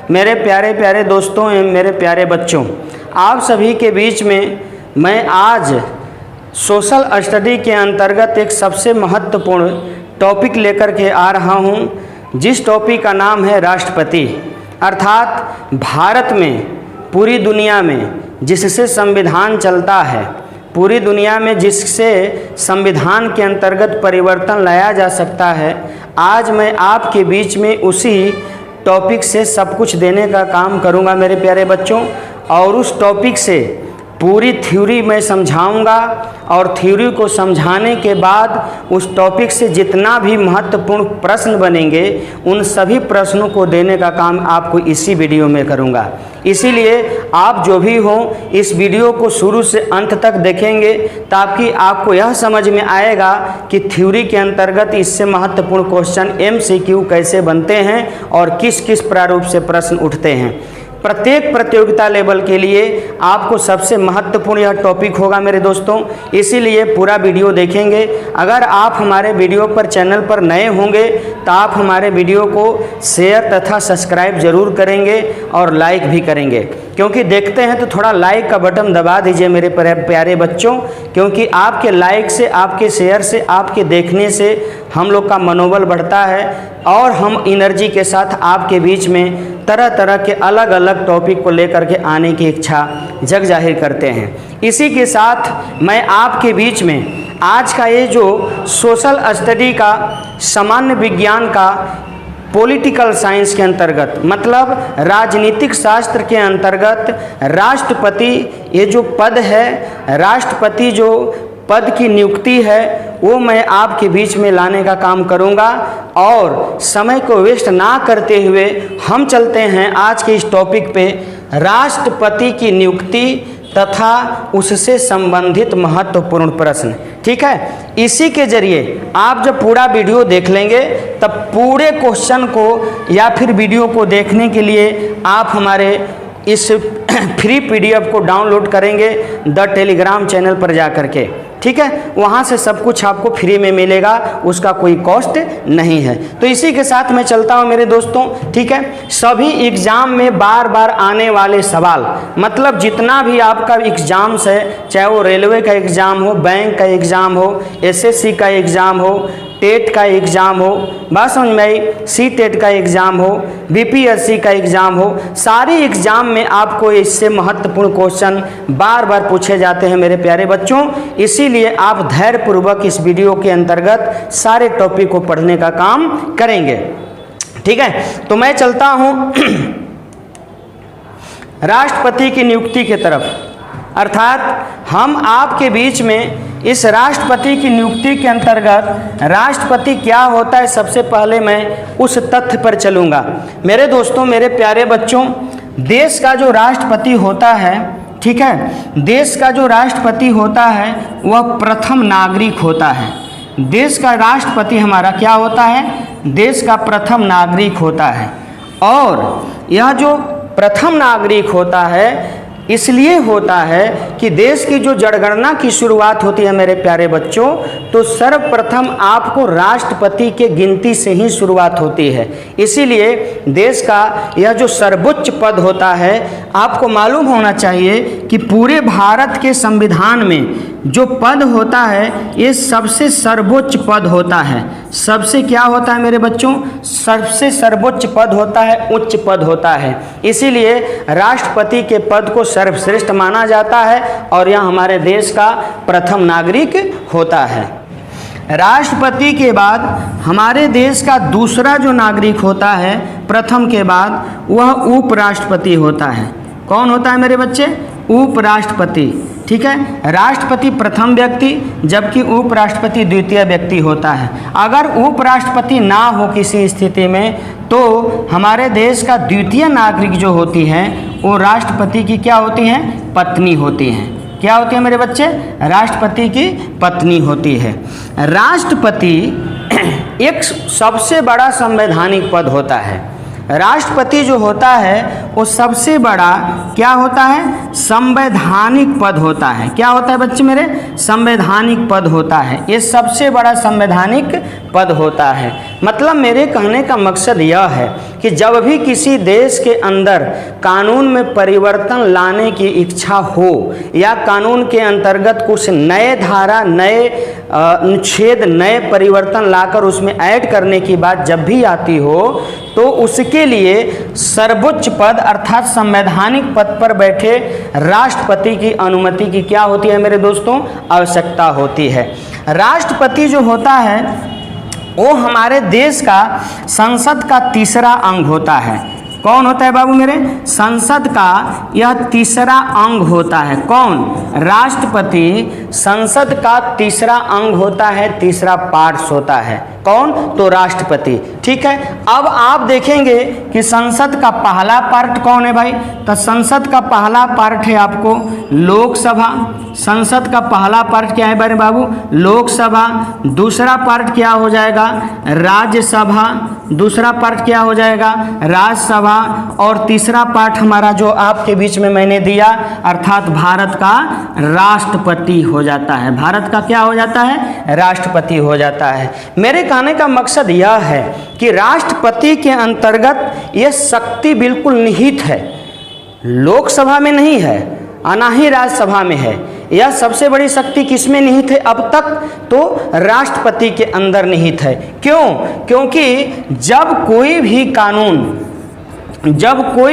मेरे प्यारे प्यारे दोस्तों एवं मेरे प्यारे बच्चों, आप सभी के बीच में मैं आज सोशल स्टडी के अंतर्गत एक सबसे महत्वपूर्ण टॉपिक लेकर के आ रहा हूं, जिस टॉपिक का नाम है राष्ट्रपति। अर्थात भारत में, पूरी दुनिया में जिससे संविधान चलता है, पूरी दुनिया में जिससे संविधान के अंतर्गत परिवर्तन लाया जा सकता है, आज मैं आपके बीच में उसी टॉपिक से सब कुछ देने का काम करूंगा मेरे प्यारे बच्चों। और उस टॉपिक से पूरी थ्योरी मैं समझाऊंगा और थ्योरी को समझाने के बाद उस टॉपिक से जितना भी महत्वपूर्ण प्रश्न बनेंगे उन सभी प्रश्नों को देने का काम आपको इसी वीडियो में करूंगा। इसीलिए आप जो भी हो इस वीडियो को शुरू से अंत तक देखेंगे ताकि आपको यह समझ में आएगा कि थ्योरी के अंतर्गत इससे महत्वपूर्ण क्वेश्चन MCQ कैसे बनते हैं और किस किस प्रारूप से प्रश्न उठते हैं। प्रत्येक प्रतियोगिता लेवल के लिए आपको सबसे महत्वपूर्ण यह टॉपिक होगा मेरे दोस्तों, इसीलिए पूरा वीडियो देखेंगे। अगर आप हमारे वीडियो पर चैनल पर नए होंगे तो आप हमारे वीडियो को शेयर तथा सब्सक्राइब जरूर करेंगे और लाइक भी करेंगे, क्योंकि देखते हैं तो थोड़ा लाइक का बटन दबा दीजिए मेरे प्यारे बच्चों, क्योंकि आपके लाइक से, आपके शेयर से, आपके देखने से हम लोग का मनोबल बढ़ता है और हम एनर्जी के साथ आपके बीच में तरह तरह के अलग अलग टॉपिक को लेकर के आने की इच्छा जग जाहिर करते हैं। इसी के साथ मैं आपके बीच में आज का ये जो सोशल स्टडी का, सामान्य विज्ञान का, पॉलिटिकल साइंस के अंतर्गत, मतलब राजनीतिक शास्त्र के अंतर्गत राष्ट्रपति ये जो पद है, राष्ट्रपति जो पद की नियुक्ति है, वो मैं आपके बीच में लाने का काम करूंगा। और समय को वेस्ट ना करते हुए हम चलते हैं आज के इस टॉपिक पे, राष्ट्रपति की नियुक्ति तथा उससे संबंधित महत्वपूर्ण प्रश्न। ठीक है, इसी के जरिए आप जब पूरा वीडियो देख लेंगे तब पूरे क्वेश्चन को या फिर वीडियो को देखने के लिए आप हमारे इस फ्री PDF को डाउनलोड करेंगे द टेलीग्राम चैनल पर जा करके। ठीक है, वहाँ से सब कुछ आपको फ्री में मिलेगा, उसका कोई कॉस्ट नहीं है। तो इसी के साथ मैं चलता हूँ मेरे दोस्तों। ठीक है, सभी एग्ज़ाम में बार बार आने वाले सवाल, मतलब जितना भी आपका एग्ज़ाम्स है, चाहे वो रेलवे का एग्ज़ाम हो, बैंक का एग्ज़ाम हो, SSC का एग्ज़ाम हो, टेट का एग्ज़ाम हो, बात समझ में आई, CTET का एग्ज़ाम हो, BPSC का एग्ज़ाम हो, सारे एग्ज़ाम में आपको इससे महत्वपूर्ण क्वेश्चन बार बार पूछे जाते हैं मेरे प्यारे बच्चों। इसीलिए आप धैर्यपूर्वक इस वीडियो के अंतर्गत सारे टॉपिक को पढ़ने का काम करेंगे। ठीक है, तो मैं चलता हूँ राष्ट्रपति की नियुक्ति की तरफ। अर्थात हम आपके बीच में इस राष्ट्रपति की नियुक्ति के अंतर्गत राष्ट्रपति क्या होता है, सबसे पहले मैं उस तथ्य पर चलूँगा। मेरे दोस्तों, मेरे प्यारे बच्चों, देश का जो राष्ट्रपति होता है, ठीक है, देश का जो राष्ट्रपति होता है वह प्रथम नागरिक होता है। देश का राष्ट्रपति हमारा क्या होता है? देश का प्रथम नागरिक होता है। और यह जो प्रथम नागरिक होता है इसलिए होता है कि देश की जो जनगणना की शुरुआत होती है मेरे प्यारे बच्चों, तो सर्वप्रथम आपको राष्ट्रपति के गिनती से ही शुरुआत होती है। इसीलिए देश का यह जो सर्वोच्च पद होता है, आपको मालूम होना चाहिए कि पूरे भारत के संविधान में जो पद होता है ये सबसे सर्वोच्च पद होता है। सबसे क्या होता है मेरे बच्चों? सबसे सर्वोच्च पद होता है, उच्च पद होता है। इसीलिए राष्ट्रपति के पद को सर्वश्रेष्ठ माना जाता है और यह हमारे देश का प्रथम नागरिक होता है। राष्ट्रपति के बाद हमारे देश का दूसरा जो नागरिक होता है प्रथम के बाद, वह उपराष्ट्रपति होता है। कौन होता है मेरे बच्चे? उपराष्ट्रपति। ठीक है, राष्ट्रपति प्रथम व्यक्ति जबकि उपराष्ट्रपति द्वितीय व्यक्ति होता है। अगर उपराष्ट्रपति ना हो किसी स्थिति में तो हमारे देश का द्वितीय नागरिक जो होती हैं वो राष्ट्रपति की क्या होती हैं? पत्नी होती हैं। क्या होती है मेरे बच्चे? राष्ट्रपति की पत्नी होती है। राष्ट्रपति एक सबसे बड़ा संवैधानिक पद होता है। राष्ट्रपति जो होता है वो सबसे बड़ा क्या होता है? संवैधानिक पद होता है। क्या होता है बच्चे मेरे? संवैधानिक पद होता है। ये सबसे बड़ा संवैधानिक पद होता है। मतलब मेरे कहने का मकसद यह है कि कि जब भी किसी देश के अंदर कानून में परिवर्तन लाने की इच्छा हो या कानून के अंतर्गत कुछ नए धारा, नए अनुच्छेद, नए परिवर्तन लाकर उसमें ऐड करने की बात जब भी आती हो तो उसके लिए सर्वोच्च पद अर्थात संवैधानिक पद पर बैठे राष्ट्रपति की अनुमति की क्या होती है मेरे दोस्तों? आवश्यकता होती है। राष्ट्रपति जो होता है वो हमारे देश का संसद का तीसरा अंग होता है। कौन होता है बाबू मेरे? संसद का यह तीसरा अंग होता है। कौन? राष्ट्रपति संसद का तीसरा अंग होता है, तीसरा पार्ट्स होता है। कौन? तो राष्ट्रपति। ठीक है, अब आप देखेंगे कि संसद का पहला पार्ट कौन है भाई? तो संसद का पहला पार्ट है आपको लोकसभा। संसद का पहला पार्ट क्या है मेरे बाबू? लोकसभा। दूसरा पार्ट क्या हो जाएगा? राज्यसभा। दूसरा पार्ट क्या हो जाएगा? राज्यसभा। और तीसरा पार्ट हमारा जो आपके बीच में मैंने दिया अर्थात भारत का राष्ट्रपति हो जाता है। भारत का क्या हो जाता है? राष्ट्रपति हो जाता है। मेरे कहने का मकसद यह है कि राष्ट्रपति के अंतर्गत यह शक्ति बिल्कुल निहित है, लोकसभा में नहीं है और ना ही राज्यसभा में है। यह सबसे बड़ी शक्ति किसमें निहित है अब तक? तो राष्ट्रपति के अंदर निहित है। क्यों? क्योंकि जब कोई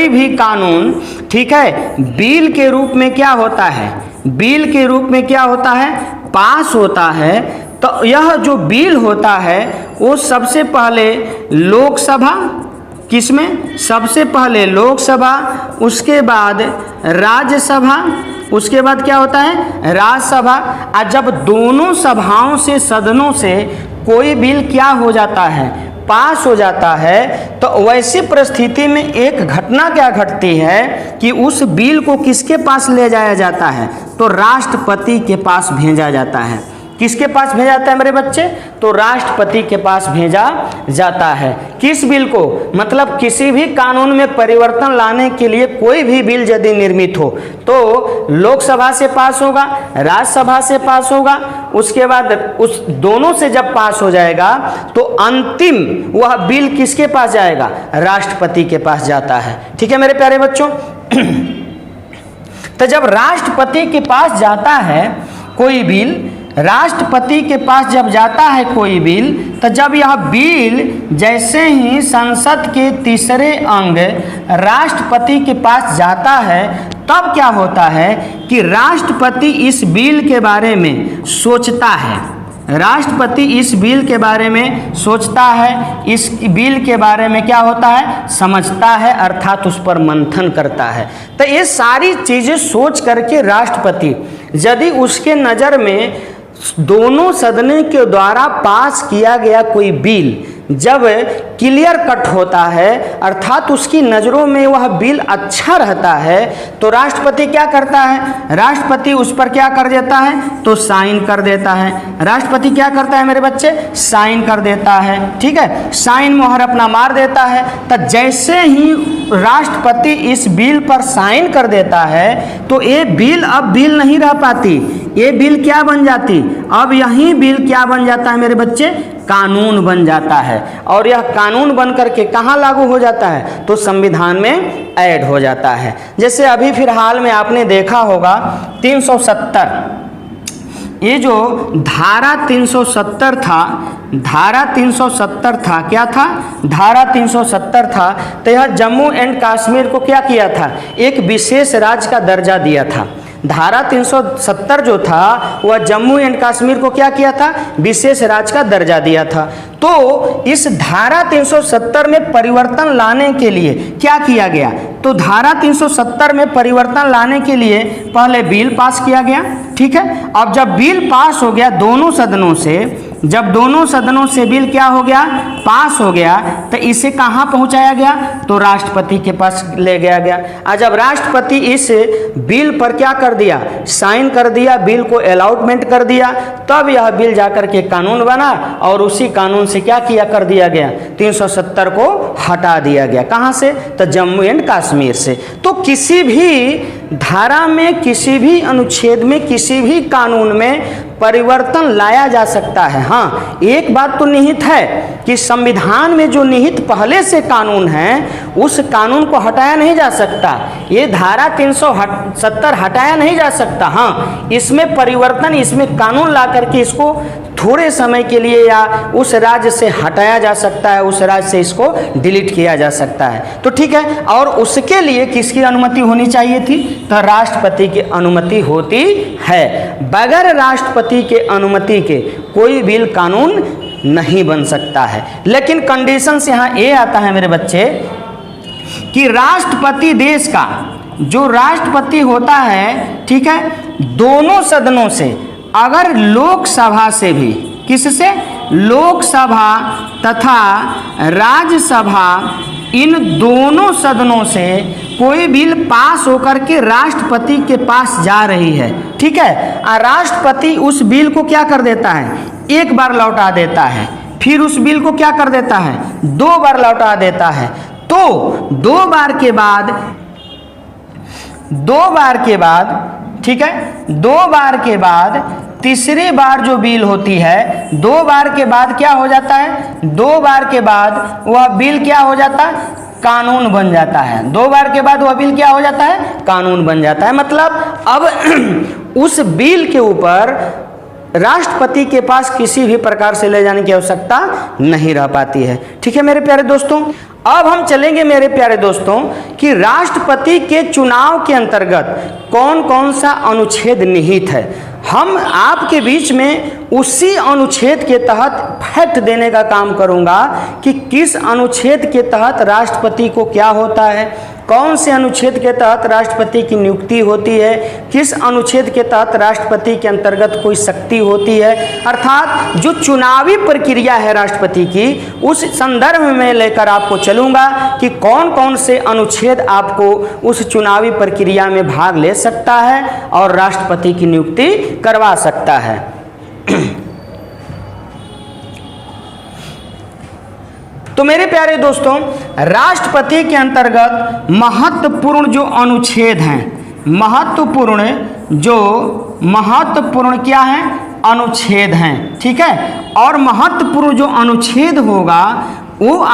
भी कानून ठीक है बिल के रूप में क्या होता है? बिल के रूप में क्या होता है? पास होता है। तो यह जो बिल होता है वो सबसे पहले लोकसभा, किसमें? सबसे पहले लोकसभा, उसके बाद राज्यसभा, उसके बाद क्या होता है? राज्यसभा। और जब दोनों सभाओं से, सदनों से कोई बिल क्या हो जाता है? पास हो जाता है। तो वैसी परिस्थिति में एक घटना क्या घटती है कि उस बिल को किसके पास ले जाया जाता है? तो राष्ट्रपति के पास भेजा जाता है। किसके पास भेजा जाता है मेरे बच्चे? तो राष्ट्रपति के पास भेजा जाता है। किस बिल को? मतलब किसी भी कानून में परिवर्तन लाने के लिए कोई भी बिल यदि निर्मित हो तो लोकसभा से पास होगा, राज्यसभा से पास होगा, उसके बाद उस दोनों से जब पास हो जाएगा तो अंतिम वह बिल किसके पास जाएगा? राष्ट्रपति के पास जाता है। ठीक है मेरे प्यारे बच्चों। तो जब राष्ट्रपति के पास जाता है कोई बिल, राष्ट्रपति के पास जब जाता है कोई बिल, तो जब यह बिल जैसे ही संसद के तीसरे अंग राष्ट्रपति के पास जाता है तब क्या होता है कि राष्ट्रपति इस बिल के बारे में सोचता है। राष्ट्रपति इस बिल के बारे में सोचता है, इस बिल के बारे में क्या होता है? समझता है, अर्थात उस पर मंथन करता है। तो ये सारी चीज़ें सोच करके राष्ट्रपति यदि उसके नज़र में दोनों सदनों के द्वारा पास किया गया कोई बिल जब क्लियर कट होता है अर्थात उसकी नज़रों में वह बिल अच्छा रहता है तो राष्ट्रपति क्या करता है? राष्ट्रपति उस पर क्या कर देता है? तो साइन कर देता है। राष्ट्रपति क्या करता है मेरे बच्चे? साइन कर देता है। ठीक है, साइन मोहर अपना मार देता है। तो जैसे ही राष्ट्रपति इस बिल पर साइन कर देता है तो ये बिल अब बिल नहीं रह पाती, ये बिल क्या बन जाती? अब यही बिल क्या बन जाता है मेरे बच्चे? कानून बन जाता है। और यह कानून बन करके कहाँ लागू हो जाता है? तो संविधान में ऐड हो जाता है। जैसे अभी फिलहाल में आपने देखा होगा 370, ये जो धारा 370 था, धारा 370 था, क्या था? धारा 370 था। तो यह जम्मू एंड कश्मीर को क्या किया था? एक विशेष राज्य का दर्जा दिया था। धारा 370 जो था वह जम्मू एंड कश्मीर को क्या किया था? विशेष राज्य का दर्जा दिया था। तो इस धारा 370 में परिवर्तन लाने के लिए क्या किया गया? तो धारा 370 में परिवर्तन लाने के लिए पहले बिल पास किया गया। ठीक है, अब जब बिल पास हो गया दोनों सदनों से, जब दोनों सदनों से बिल क्या हो गया? पास हो गया, तो इसे कहाँ पहुँचाया गया? तो राष्ट्रपति के पास ले गया गया। और जब राष्ट्रपति इस बिल पर क्या कर दिया? साइन कर दिया, बिल को अलॉटमेंट कर दिया, तब यह बिल जाकर के कानून बना और उसी कानून से क्या किया कर दिया गया? 370 को हटा दिया गया। कहाँ से? तो जम्मू एंड कश्मीर से। तो किसी भी धारा में, किसी भी अनुच्छेद में, किसी भी कानून में परिवर्तन लाया जा सकता है। हाँ, एक बात तो निहित है कि संविधान में जो निहित पहले से कानून है उस कानून को हटाया नहीं जा सकता, ये धारा 370 हटाया नहीं जा सकता। हाँ, इसमें परिवर्तन, इसमें कानून ला करके इसको थोड़े समय के लिए या उस राज्य से हटाया जा सकता है, उस राज्य से इसको डिलीट किया जा सकता है। तो ठीक है, और उसके लिए किसकी अनुमति होनी चाहिए थी? तो राष्ट्रपति की अनुमति होती है। बगैर राष्ट्रपति के अनुमति के कोई बिल कानून नहीं बन सकता है। लेकिन कंडीशंस यहाँ ये आता है मेरे बच्चे कि राष्ट्रपति, देश का जो राष्ट्रपति होता है, ठीक है, दोनों सदनों से, अगर लोकसभा से भी, किससे? लोकसभा तथा राज्यसभा, इन दोनों सदनों से कोई बिल पास होकर के राष्ट्रपति के पास जा रही है, ठीक है, और राष्ट्रपति उस बिल को क्या कर देता है? एक बार लौटा देता है, फिर उस बिल को क्या कर देता है? 2 बार लौटा देता है। तो 2 बार के बाद, ठीक है, 2 बार के बाद तीसरी बार जो बिल होती है, 2 बार के बाद क्या हो जाता है? 2 बार के बाद वह बिल क्या हो जाता है? कानून बन जाता है। 2 बार के बाद वह बिल क्या हो जाता है? कानून बन जाता है। मतलब अब उस बिल के ऊपर राष्ट्रपति के पास किसी भी प्रकार से ले जाने की आवश्यकता नहीं रह पाती है। ठीक है मेरे प्यारे दोस्तों, अब हम चलेंगे मेरे प्यारे दोस्तों कि राष्ट्रपति के चुनाव के अंतर्गत कौन कौन सा अनुच्छेद निहित है। हम आपके बीच में उसी अनुच्छेद के तहत फैक्ट देने का काम करूंगा कि किस अनुच्छेद के तहत राष्ट्रपति को क्या होता है, कौन से अनुच्छेद के तहत राष्ट्रपति की नियुक्ति होती है, किस अनुच्छेद के तहत राष्ट्रपति के अंतर्गत कोई शक्ति होती है, अर्थात जो चुनावी प्रक्रिया है राष्ट्रपति की, उस संदर्भ में लेकर आपको चलूंगा कि कौन कौन से अनुच्छेद आपको उस चुनावी प्रक्रिया में भाग ले सकता है और राष्ट्रपति की नियुक्ति करवा सकता है। तो मेरे प्यारे दोस्तों, राष्ट्रपति के अंतर्गत महत्वपूर्ण जो अनुच्छेद हैं, महत्वपूर्ण क्या है? अनुच्छेद हैं, ठीक है। और महत्वपूर्ण जो अनुच्छेद होगा वो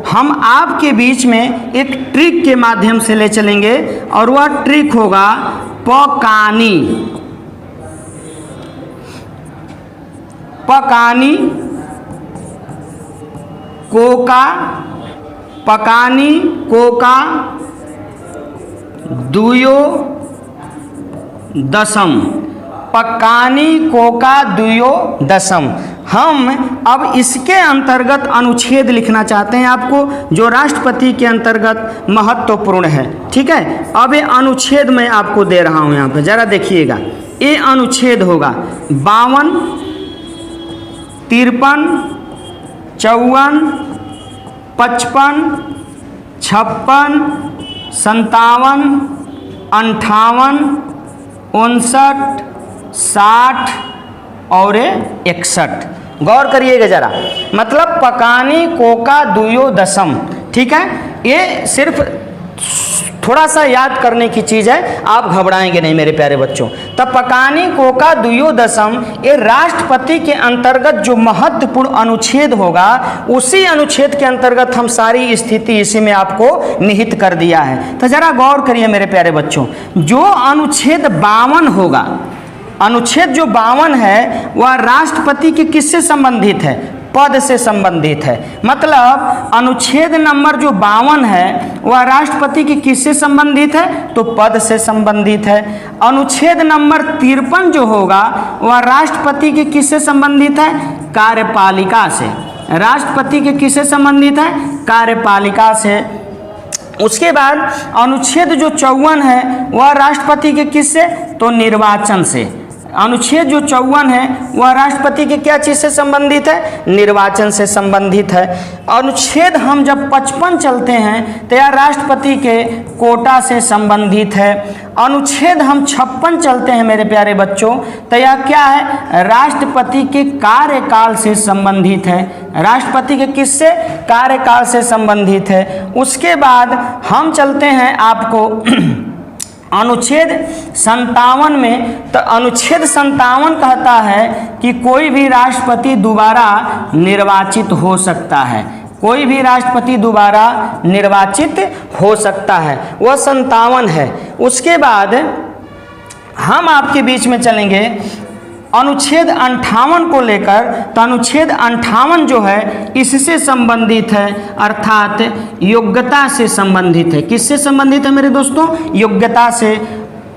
हम आपके बीच में एक ट्रिक के माध्यम से ले चलेंगे और वह ट्रिक होगा पकानी कोका दुयो दशम। हम अब इसके अंतर्गत अनुच्छेद लिखना चाहते हैं आपको जो राष्ट्रपति के अंतर्गत महत्वपूर्ण है, ठीक है। अब ये अनुच्छेद मैं आपको दे रहा हूं, यहाँ पे जरा देखिएगा। ये अनुच्छेद होगा 52, 53, 54, 55, 56, 57, 58, 59, 60 और 61। गौर करिएगा जरा, मतलब पकानी कोका दुयो दशम, ठीक है। ये सिर्फ थोड़ा सा याद करने की चीज़ है, आप घबराएंगे नहीं मेरे प्यारे बच्चों। तब पकानी कोका दुयो दशम, ये राष्ट्रपति के अंतर्गत जो महत्वपूर्ण अनुच्छेद होगा उसी अनुच्छेद के अंतर्गत हम सारी स्थिति इसी में आपको निहित कर दिया है। तो जरा गौर करिए मेरे प्यारे बच्चों, जो अनुच्छेद 52 होगा, अनुच्छेद जो 52 है वह राष्ट्रपति के किससे संबंधित है? पद से संबंधित है। मतलब अनुच्छेद नंबर जो 52 है वह राष्ट्रपति के किससे संबंधित है? तो पद से संबंधित है। अनुच्छेद नंबर 53 जो होगा वह राष्ट्रपति के किससे संबंधित है? कार्यपालिका से। राष्ट्रपति के किससे संबंधित है? कार्यपालिका से। उसके बाद अनुच्छेद जो 54 है वह राष्ट्रपति के किससे? तो निर्वाचन से। अनुच्छेद जो 54 है वह राष्ट्रपति के क्या चीज से संबंधित है? निर्वाचन से संबंधित है। अनुच्छेद हम जब 55 चलते हैं तो यह राष्ट्रपति के कोटा से संबंधित है। अनुच्छेद हम 56 चलते हैं मेरे प्यारे बच्चों तो यह क्या है? राष्ट्रपति के कार्यकाल से संबंधित है। राष्ट्रपति के किससे? कार्यकाल से संबंधित है। उसके बाद हम चलते हैं आपको अनुच्छेद 57 में, तो अनुच्छेद 57 कहता है कि कोई भी राष्ट्रपति दोबारा निर्वाचित हो सकता है, कोई भी राष्ट्रपति दोबारा निर्वाचित हो सकता है, वह 57 है। उसके बाद हम आपके बीच में चलेंगे अनुच्छेद 58 को लेकर। तो अनुच्छेद 58 जो है इससे संबंधित है, अर्थात योग्यता से संबंधित है। किससे संबंधित है मेरे दोस्तों? योग्यता से।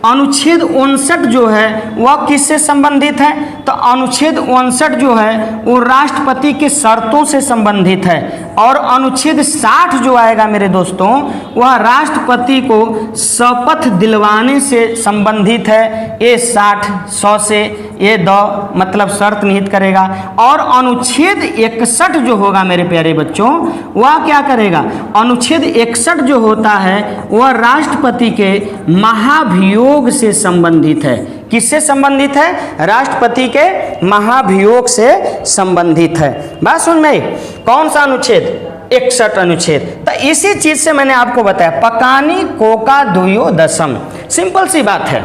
अनुच्छेद 59 जो है वह किससे संबंधित है? तो अनुच्छेद 59 जो है वो राष्ट्रपति के शर्तों से संबंधित है। और अनुच्छेद 60 जो आएगा मेरे दोस्तों वह राष्ट्रपति को शपथ दिलवाने से संबंधित है। ये 60 100 से ये दो मतलब शर्त निहित करेगा। और अनुच्छेद 61 जो होगा मेरे प्यारे बच्चों वह क्या करेगा? अनुच्छेद 61 जो होता है वह राष्ट्रपति के महाभियोग से संबंधित है। किससे संबंधित है? राष्ट्रपति के महाभियोग से संबंधित है। बात सुन में, कौन सा अनुच्छेद? 61 अनुच्छेद। तो इसी चीज से मैंने आपको बताया, पकानी कोका दुयो दशम। सिंपल सी बात है,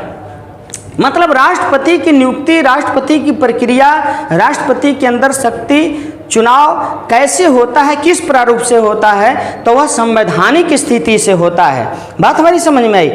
मतलब राष्ट्रपति की नियुक्ति, राष्ट्रपति की प्रक्रिया, राष्ट्रपति के अंदर शक्ति चुनाव कैसे होता है, किस प्रारूप से होता है, तो वह संवैधानिक स्थिति से होता है। बात हमारी समझ में आई?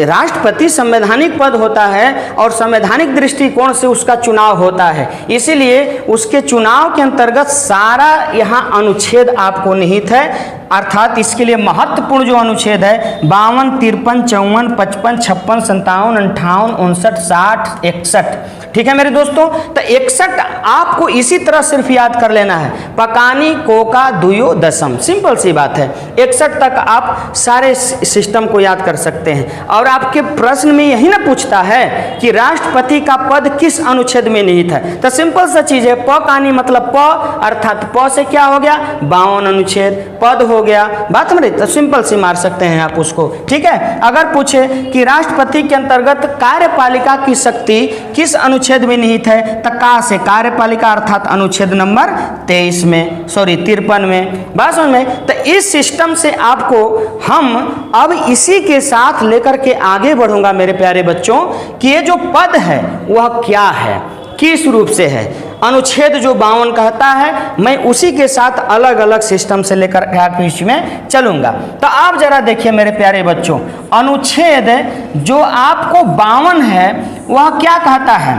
राष्ट्रपति संवैधानिक पद होता है और संवैधानिक दृष्टिकोण से उसका चुनाव होता है, इसीलिए उसके चुनाव के अंतर्गत सारा यहाँ अनुच्छेद आपको निहित है। अर्थात इसके लिए महत्वपूर्ण जो अनुच्छेद है 52, 53, 54, 55, 56, 57, 58, 59, 60, 61। ठीक है मेरे दोस्तों? तो 61 आपको इसी तरह सिर्फ याद कर लेना है, पकानी कोका दुयो दशम। सिंपल सी बात है, 61 तक आप सारे सिस्टम को याद कर सकते हैं। और आपके प्रश्न में यही ना पूछता है कि राष्ट्रपति का पद किस अनुच्छेद में निहित है? तो सिंपल सा चीज है, पकानी मतलब प, अर्थात प से क्या हो गया? 52 अनुच्छेद, पद हो गया। बात समझे? तो सिंपल सी मार सकते हैं आप उसको। ठीक है, अगर पूछे कि राष्ट्रपति के अंतर्गत कार्यपालिका की शक्ति किस अनुच्छेद में निहित है, तो का से कार्यपालिका अर्थात अनुच्छेद नंबर 23 में, सॉरी 53 में। बात समझ में? तो इस सिस्टम से आपको हम अब इसी के साथ लेकर के आगे बढ़ूंगा मेरे प्यारे बच्चों कि ये जो पद है वह क्या है, किस रूप से है। अनुच्छेद जो 52 कहता है, मैं उसी के साथ अलग अलग सिस्टम से लेकर आपके बीच में चलूंगा। तो आप जरा देखिए मेरे प्यारे बच्चों, अनुच्छेद जो आपको 52 है वह क्या कहता है?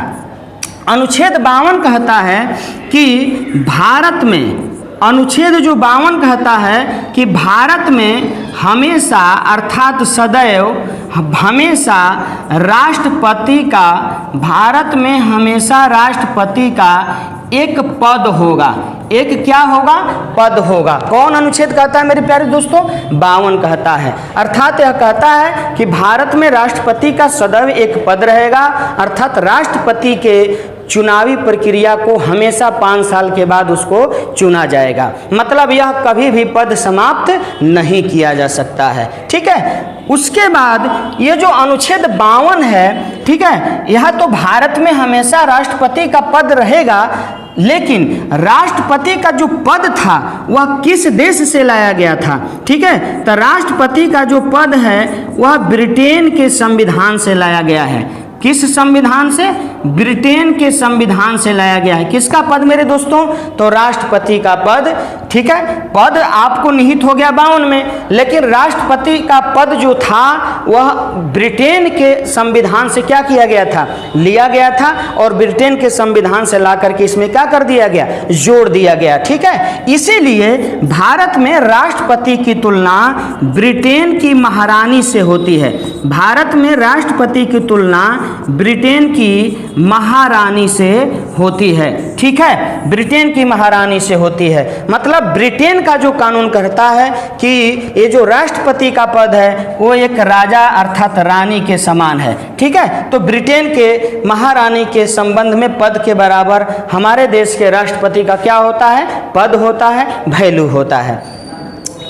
अनुच्छेद 52 कहता है कि भारत में, अनुच्छेद जो 52 कहता है कि भारत में हमेशा अर्थात सदैव हमेशा राष्ट्रपति का, भारत में हमेशा राष्ट्रपति का एक पद होगा। एक क्या होगा? पद होगा। कौन अनुच्छेद कहता है मेरे प्यारे दोस्तों? 52 कहता है। अर्थात यह कहता है कि भारत में राष्ट्रपति का सदैव एक पद रहेगा, अर्थात राष्ट्रपति के चुनावी प्रक्रिया को हमेशा 5 साल के बाद उसको चुना जाएगा। मतलब यह कभी भी पद समाप्त नहीं किया जा सकता है। ठीक है, उसके बाद ये जो अनुच्छेद 52 है, ठीक है, यह तो भारत में हमेशा राष्ट्रपति का पद रहेगा, लेकिन राष्ट्रपति का जो पद था वह किस देश से लाया गया था? ठीक है, तो राष्ट्रपति का जो पद है वह ब्रिटेन के संविधान से लाया गया है। किस संविधान से? ब्रिटेन के संविधान से लाया गया है। किसका पद मेरे दोस्तों? तो राष्ट्रपति का पद। ठीक है, पद आपको निहित हो गया 52 में, लेकिन राष्ट्रपति का पद जो था वह ब्रिटेन के संविधान से क्या किया गया था? लिया गया था, और ब्रिटेन के संविधान से ला करके इसमें क्या कर दिया गया? जोड़ दिया गया। ठीक है, इसीलिए भारत में राष्ट्रपति की तुलना ब्रिटेन की महारानी से होती है। भारत में राष्ट्रपति की तुलना ब्रिटेन की महारानी से होती है। ठीक है, ब्रिटेन की महारानी से होती है। मतलब ब्रिटेन का जो कानून कहता है कि ये जो राष्ट्रपति का पद है वो एक राजा अर्थात रानी के समान है। ठीक है, तो ब्रिटेन के महारानी के संबंध में पद के बराबर हमारे देश के राष्ट्रपति का क्या होता है? पद होता है, वैल्यू होता है।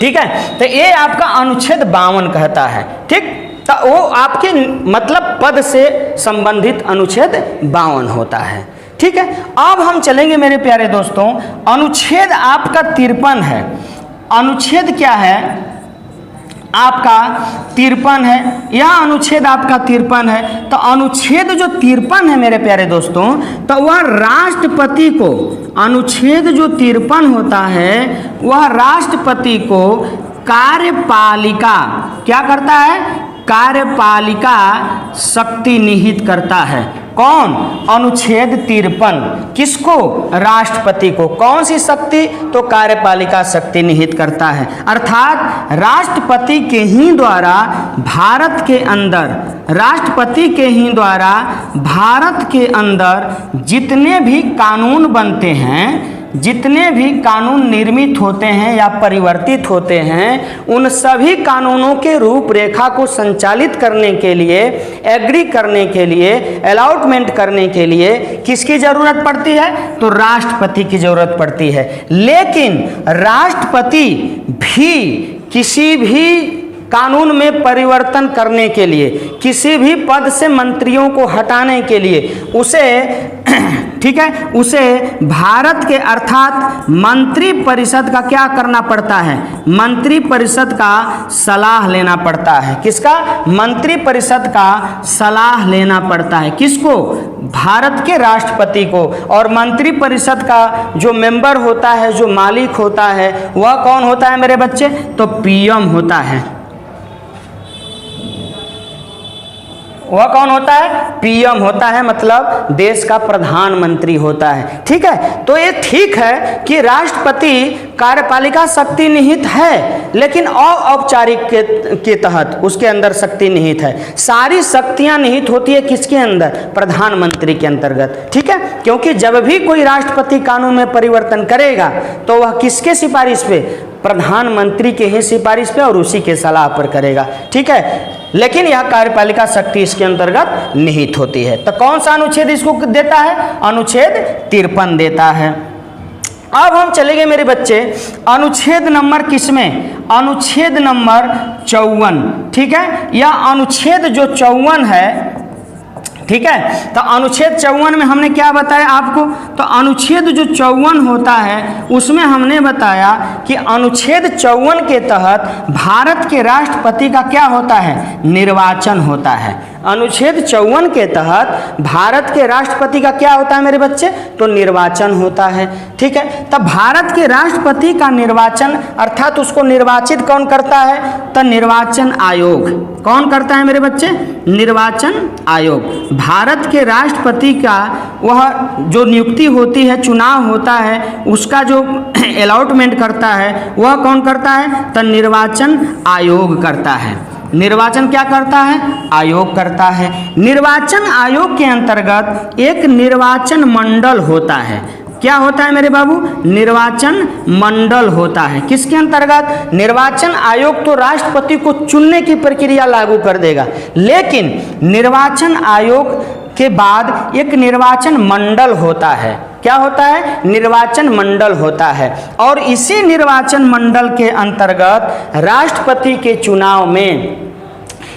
ठीक है, तो ये आपका अनुच्छेद 52 कहता है। ठीक, तो वो आपके मतलब पद से संबंधित अनुच्छेद 52 होता है। ठीक है, अब हम चलेंगे मेरे प्यारे दोस्तों, अनुच्छेद आपका 53 है। अनुच्छेद क्या है? आपका 53 है, यह अनुच्छेद आपका 53 है। तो अनुच्छेद जो 53 है मेरे प्यारे दोस्तों, तो वह राष्ट्रपति को, अनुच्छेद जो 53 होता है वह राष्ट्रपति को कार्यपालिका क्या करता है, कार्यपालिका शक्ति निहित करता है। कौन? अनुच्छेद 53 किसको? राष्ट्रपति को। कौन सी शक्ति? तो कार्यपालिका शक्ति निहित करता है। अर्थात राष्ट्रपति के ही द्वारा भारत के अंदर, राष्ट्रपति के ही द्वारा भारत के अंदर जितने भी कानून बनते हैं, जितने भी कानून निर्मित होते हैं या परिवर्तित होते हैं, उन सभी कानूनों के रूपरेखा को संचालित करने के लिए, एग्री करने के लिए, अलॉटमेंट करने के लिए किसकी जरूरत पड़ती है? तो राष्ट्रपति की जरूरत पड़ती है। लेकिन राष्ट्रपति भी किसी भी कानून में परिवर्तन करने के लिए, किसी भी पद से मंत्रियों को हटाने के लिए उसे ठीक है, उसे भारत के अर्थात मंत्री परिषद का क्या करना पड़ता है? मंत्री परिषद का सलाह लेना पड़ता है। किसका? मंत्री परिषद का सलाह लेना पड़ता है। किसको? भारत के राष्ट्रपति को। और मंत्री परिषद का जो मेंबर होता है, जो मालिक होता है, वह कौन होता है मेरे बच्चे? तो पीएम होता है। वह कौन होता है? पीएम होता है, मतलब देश का प्रधानमंत्री होता है। ठीक है, तो ये ठीक है कि राष्ट्रपति कार्यपालिका शक्ति निहित है, लेकिन औपचारिक के तहत उसके अंदर शक्ति निहित है। सारी शक्तियां निहित होती है किसके अंदर? प्रधानमंत्री के अंतर्गत। ठीक है, क्योंकि जब भी कोई राष्ट्रपति कानून में परिवर्तन करेगा तो वह किसके सिफारिश पे? प्रधानमंत्री के ही सिफारिश पे और उसी के सलाह पर करेगा। ठीक है, लेकिन यह कार्यपालिका शक्ति इसके अंतर्गत निहित होती है। तो कौन सा अनुच्छेद इसको देता है? अनुच्छेद 53 देता है। अब हम चलेंगे मेरे बच्चे अनुच्छेद नंबर किसमें? अनुच्छेद नंबर 54। ठीक है, यह अनुच्छेद जो 54 है, ठीक है, तो अनुच्छेद 54 में हमने क्या बताया आपको? तो अनुच्छेद जो 54 होता है उसमें हमने बताया कि अनुच्छेद 54 के तहत भारत के राष्ट्रपति का क्या होता है? निर्वाचन होता है। अनुच्छेद 54 के तहत भारत के राष्ट्रपति का क्या होता है मेरे बच्चे? तो निर्वाचन होता है। ठीक है, तब भारत के राष्ट्रपति का निर्वाचन अर्थात उसको निर्वाचित कौन करता है? तो निर्वाचन आयोग। कौन करता है मेरे बच्चे? निर्वाचन आयोग। भारत के राष्ट्रपति का वह जो नियुक्ति होती है, चुनाव होता है, उसका जो अलॉटमेंट करता है वह कौन करता है? तो निर्वाचन आयोग करता है। निर्वाचन क्या करता है? आयोग करता है। निर्वाचन आयोग के अंतर्गत एक निर्वाचन मंडल होता है। क्या होता है मेरे बाबू? निर्वाचन मंडल होता है। किसके अंतर्गत? निर्वाचन आयोग तो राष्ट्रपति को चुनने की प्रक्रिया लागू कर देगा, लेकिन निर्वाचन आयोग के बाद एक निर्वाचन मंडल होता है। क्या होता है? निर्वाचन मंडल होता है। और इसी निर्वाचन मंडल के अंतर्गत राष्ट्रपति के चुनाव में,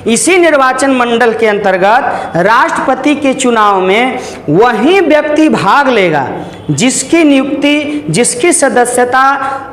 इसी निर्वाचन मंडल के अंतर्गत राष्ट्रपति के चुनाव में वही व्यक्ति भाग लेगा जिसकी नियुक्ति, जिसकी सदस्यता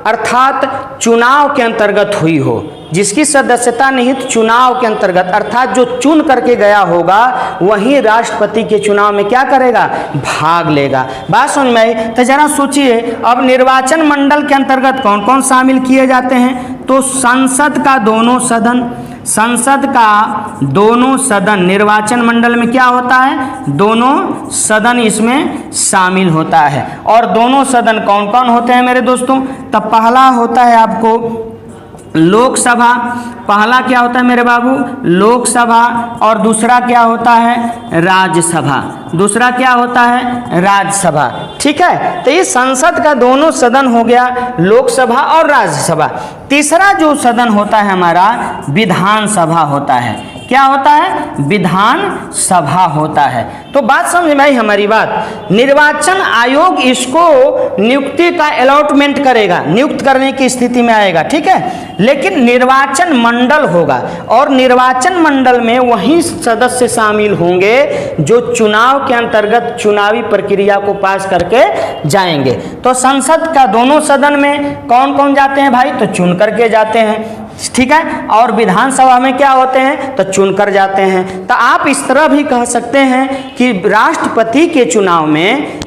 अर्थात चुनाव के अंतर्गत हुई हो, जिसकी सदस्यता निहित चुनाव के अंतर्गत अर्थात जो चुन करके गया होगा वही राष्ट्रपति के चुनाव में क्या करेगा? भाग लेगा। बात समझ में आई? तो जरा सोचिए, अब निर्वाचन मंडल के अंतर्गत कौन कौन शामिल किए जाते हैं? तो संसद का दोनों सदन, संसद का दोनों सदन निर्वाचन मंडल में क्या होता है? दोनों सदन इसमें शामिल होता है। और दोनों सदन कौन कौन होते हैं मेरे दोस्तों? तो पहला होता है आपको लोकसभा। पहला क्या होता है मेरे बाबू? लोकसभा। और दूसरा क्या होता है? राज्यसभा। दूसरा क्या होता है? राज्यसभा। ठीक है, तो ये संसद का दोनों सदन हो गया, लोकसभा और राज्यसभा। तीसरा जो सदन होता है हमारा विधानसभा होता है। क्या होता है? विधान सभा होता है। तो बात समझ में आई हमारी बात? निर्वाचन आयोग इसको नियुक्ति का अलॉटमेंट करेगा, नियुक्त करने की स्थिति में आएगा। ठीक है, लेकिन निर्वाचन मंडल होगा और निर्वाचन मंडल में वही सदस्य शामिल होंगे जो चुनाव के अंतर्गत चुनावी प्रक्रिया को पास करके जाएंगे। तो संसद का दोनों सदन में कौन कौन जाते हैं भाई? तो चुन करके जाते हैं। ठीक है, और विधानसभा में क्या होते हैं, तो चुनकर जाते हैं। तो आप इस तरह भी कह सकते हैं कि राष्ट्रपति के चुनाव में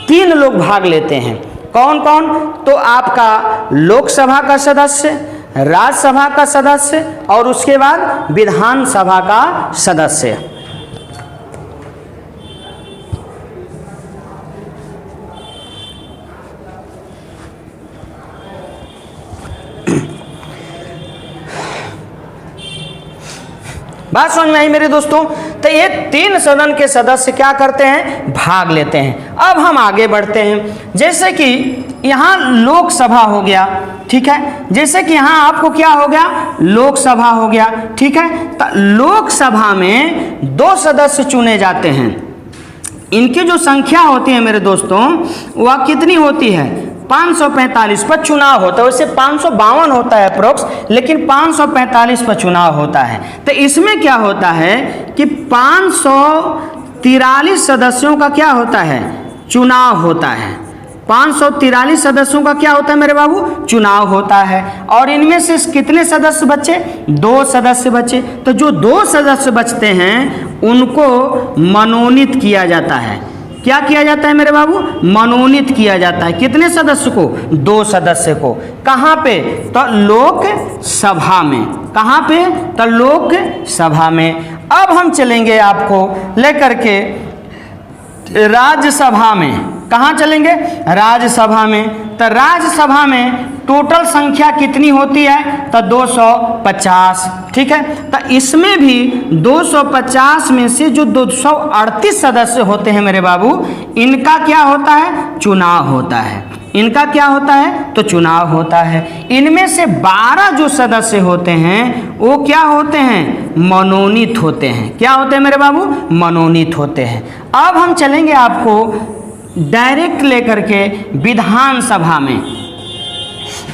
3 लोग भाग लेते हैं। कौन कौन, तो आपका लोकसभा का सदस्य, राज्यसभा का सदस्य और उसके बाद विधानसभा का सदस्य। बात समझ में आई मेरे दोस्तों। तो ये 3 सदन के सदस्य क्या करते हैं, भाग लेते हैं। अब हम आगे बढ़ते हैं। जैसे कि यहाँ लोकसभा हो गया, ठीक है, जैसे कि यहाँ आपको क्या हो गया, लोकसभा हो गया, ठीक है। तो लोकसभा में 2 सदस्य चुने जाते हैं। इनकी जो संख्या होती है मेरे दोस्तों, वह कितनी होती है, 545 पर चुनाव होता है। वैसे 552 होता है अप्रोक्स, लेकिन 545 पर चुनाव होता है। तो इसमें क्या होता है कि 543 सदस्यों का क्या होता है, चुनाव होता है। 543 सदस्यों का क्या होता है मेरे बाबू, चुनाव होता है। और इनमें से कितने सदस्य बचे, 2 सदस्य बचे। तो जो 2 सदस्य बचते हैं उनको मनोनीत किया जाता है। क्या किया जाता है मेरे बाबू, मनोनीत किया जाता है। कितने सदस्य को, 2 सदस्य को। कहाँ पे, तो लोकसभा में। कहाँ पे, तो लोकसभा में। अब हम चलेंगे आपको लेकर के राज्यसभा में। कहाँ चलेंगे, राज्यसभा में। तो राज्यसभा में टोटल संख्या कितनी होती है, तो 250, ठीक है। तो इसमें भी 250 में से जो 238 सदस्य होते हैं मेरे बाबू, इनका क्या होता है, चुनाव होता है। इनका क्या होता है, तो चुनाव होता है। इनमें से 12 जो सदस्य होते हैं वो क्या होते हैं, मनोनीत होते हैं। क्या होते हैं मेरे बाबू, मनोनीत होते हैं। अब हम चलेंगे आपको डायरेक्ट लेकर के विधानसभा में।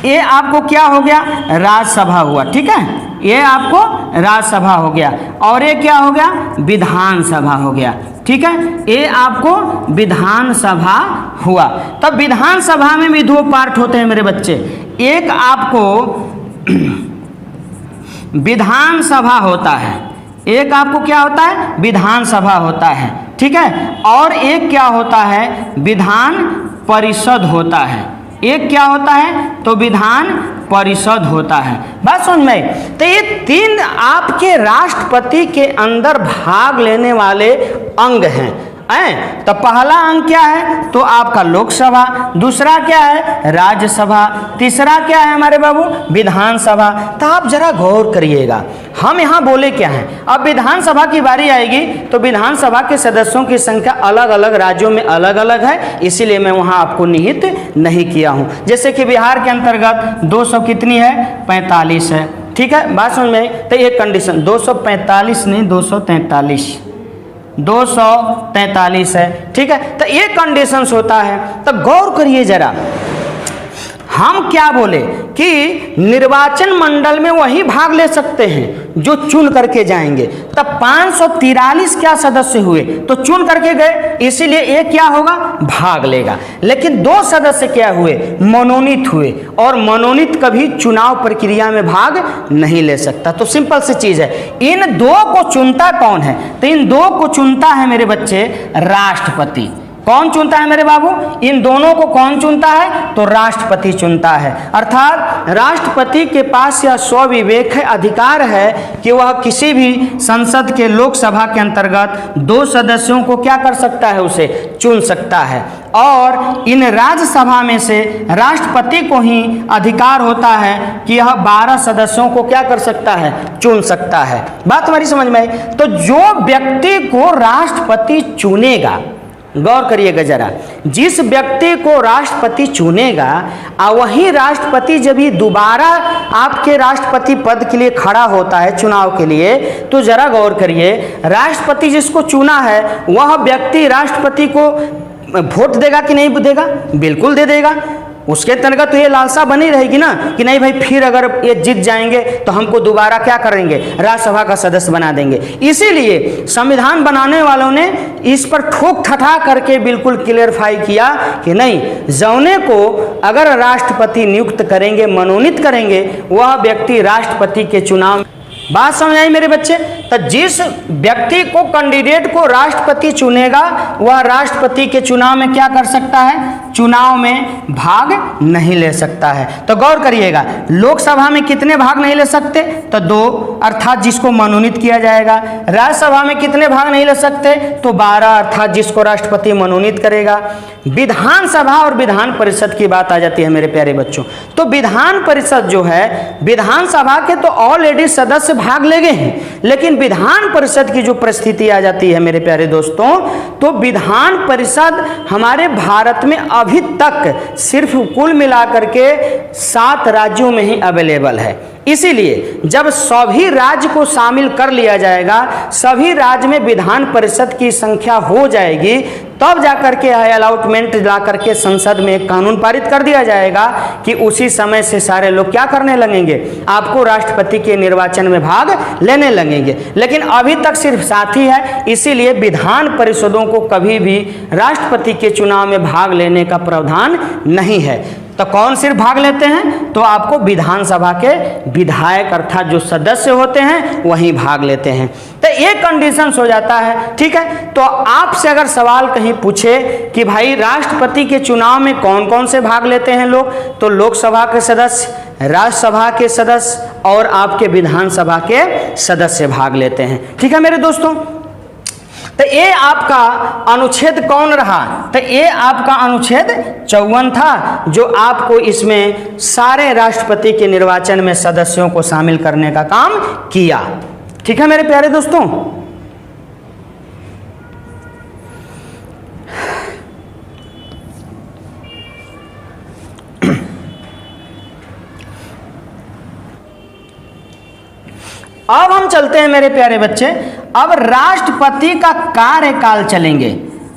ये आपको क्या हो गया, राज्यसभा हुआ, ठीक है। ये आपको राज्यसभा हो गया और ये क्या हो गया, विधानसभा हो गया, ठीक है। ये आपको विधानसभा हुआ। तब विधानसभा में भी 2 पार्ट होते हैं मेरे बच्चे। एक आपको विधानसभा होता है, एक आपको क्या होता है, विधानसभा होता है, ठीक है। और एक क्या होता है, विधान परिषद होता है। एक क्या होता है, तो विधान परिषद होता है। बात समझ में। तो ये 3 आपके राष्ट्रपति के अंदर भाग लेने वाले अंग हैं। तो पहला अंग क्या है, तो आपका लोकसभा। दूसरा क्या है, राज्यसभा। तीसरा क्या है हमारे बाबू, विधानसभा। तो आप जरा गौर करिएगा, हम यहाँ बोले क्या हैं। अब विधानसभा की बारी आएगी तो विधानसभा के सदस्यों की संख्या अलग अलग राज्यों में अलग अलग है, इसीलिए मैं वहाँ आपको निहित नहीं किया हूँ। जैसे कि बिहार के अंतर्गत 200 कितनी है, 45 है, ठीक है। बात समझ में। तो एक कंडीशन, 245 नहीं, 243 है, ठीक है। तो ये कंडीशंस होता है। तो गौर करिए जरा, हम क्या बोले कि निर्वाचन मंडल में वही भाग ले सकते हैं जो चुन करके जाएंगे। तब 543 क्या सदस्य हुए, तो चुन करके गए, इसीलिए एक क्या होगा, भाग लेगा। लेकिन 2 सदस्य क्या हुए, मनोनीत हुए, और मनोनीत कभी चुनाव प्रक्रिया में भाग नहीं ले सकता। तो सिंपल सी चीज है। इन 2 को चुनता कौन है, तो इन 2 को चुनता है मेरे बच्चे राष्ट्रपति। कौन चुनता है मेरे बाबू, इन दोनों को कौन चुनता है, तो राष्ट्रपति चुनता है। अर्थात राष्ट्रपति के पास यह स्वविवेक है, अधिकार है कि वह किसी भी संसद के लोकसभा के अंतर्गत 2 सदस्यों को क्या कर सकता है, उसे चुन सकता है। और इन राज्यसभा में से राष्ट्रपति को ही अधिकार होता है कि यह 12 सदस्यों को क्या कर सकता है, चुन सकता है। बात हमारी समझ में आई। तो जो व्यक्ति को राष्ट्रपति चुनेगा, गौर करिएगा जरा, जिस व्यक्ति को राष्ट्रपति चुनेगा वही राष्ट्रपति जब ही दोबारा आपके राष्ट्रपति पद के लिए खड़ा होता है चुनाव के लिए, तो जरा गौर करिए, राष्ट्रपति जिसको चुना है वह व्यक्ति राष्ट्रपति को वोट देगा कि नहीं देगा, बिल्कुल दे देगा। उसके अंतर्गत तो ये लालसा बनी रहेगी ना कि नहीं भाई, फिर अगर ये जीत जाएंगे तो हमको दोबारा क्या करेंगे, राज्यसभा का सदस्य बना देंगे। इसीलिए संविधान बनाने वालों ने इस पर ठोक ठठा करके बिल्कुल क्लियरफाई किया कि नहीं, जौने को अगर राष्ट्रपति नियुक्त करेंगे, मनोनीत करेंगे, वह व्यक्ति राष्ट्रपति के चुनाव। बात समझ आई मेरे बच्चे? तो जिस व्यक्ति को, कैंडिडेट को राष्ट्रपति चुनेगा, वह राष्ट्रपति के चुनाव में क्या कर सकता है, चुनाव में भाग नहीं ले सकता है। तो गौर करिएगा, लोकसभा में कितने भाग नहीं ले सकते, तो 2, अर्थात जिसको मनोनीत किया जाएगा। राज्यसभा में कितने भाग नहीं ले सकते, तो 12, अर्थात जिसको राष्ट्रपति मनोनीत करेगा। विधानसभा और विधान परिषद की बात आ जाती है मेरे प्यारे बच्चों। तो विधान परिषद जो है, विधानसभा के तो ऑलरेडी सदस्य भाग ले गए हैं, लेकिन विधान परिषद की जो परिस्थिति आ जाती है मेरे प्यारे दोस्तों, तो विधान परिषद हमारे भारत में अभी तक सिर्फ कुल मिलाकर के 7 राज्यों में ही अवेलेबल है। इसीलिए जब सभी राज्य को शामिल कर लिया जाएगा, सभी राज्य में विधान परिषद की संख्या हो जाएगी, तब जाकर के अलॉटमेंट ला करके संसद में एक कानून पारित कर दिया जाएगा कि उसी समय से सारे लोग क्या करने लगेंगे, आपको राष्ट्रपति के निर्वाचन में भाग लेने लगेंगे। लेकिन अभी तक सिर्फ 7 ही है, इसीलिए विधान परिषदों को कभी भी राष्ट्रपति के चुनाव में भाग लेने का प्रावधान नहीं है। तो कौन सिर्फ भाग लेते हैं, तो आपको विधानसभा के विधायक अर्थात जो सदस्य होते हैं वही भाग लेते हैं। तो ये कंडीशंस हो जाता है, ठीक है। तो आपसे अगर सवाल कहीं पूछे कि भाई राष्ट्रपति के चुनाव में कौन कौन से भाग लेते हैं लोग, तो लोकसभा के सदस्य, राज्यसभा के सदस्य और आपके विधानसभा के सदस्य भाग लेते हैं, ठीक है मेरे दोस्तों। तो ये आपका अनुच्छेद कौन रहा, तो ये आपका अनुच्छेद 54 था, जो आपको इसमें सारे राष्ट्रपति के निर्वाचन में सदस्यों को शामिल करने का काम किया, ठीक है मेरे प्यारे दोस्तों। अब हम चलते हैं मेरे प्यारे बच्चे, अब राष्ट्रपति का कार्यकाल चलेंगे।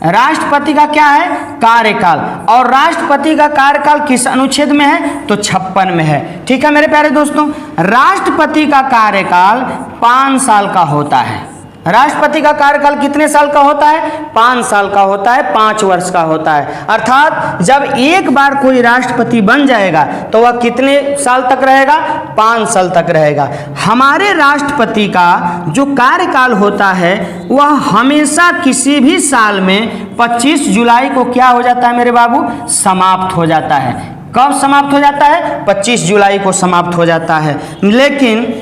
राष्ट्रपति का क्या है, कार्यकाल, और राष्ट्रपति का कार्यकाल किस अनुच्छेद में है, तो 56 में है, ठीक है मेरे प्यारे दोस्तों। राष्ट्रपति का कार्यकाल 5 साल का होता है। राष्ट्रपति का कार्यकाल कितने साल का होता है, 5 साल का होता है, 5 वर्ष का होता है। अर्थात जब एक बार कोई राष्ट्रपति बन जाएगा तो वह कितने साल तक रहेगा, 5 साल तक रहेगा। हमारे राष्ट्रपति का जो कार्यकाल होता है वह हमेशा किसी भी साल में 25 जुलाई को क्या हो जाता है मेरे बाबू, समाप्त हो जाता है। कब समाप्त हो जाता है, 25 जुलाई को समाप्त हो जाता है। लेकिन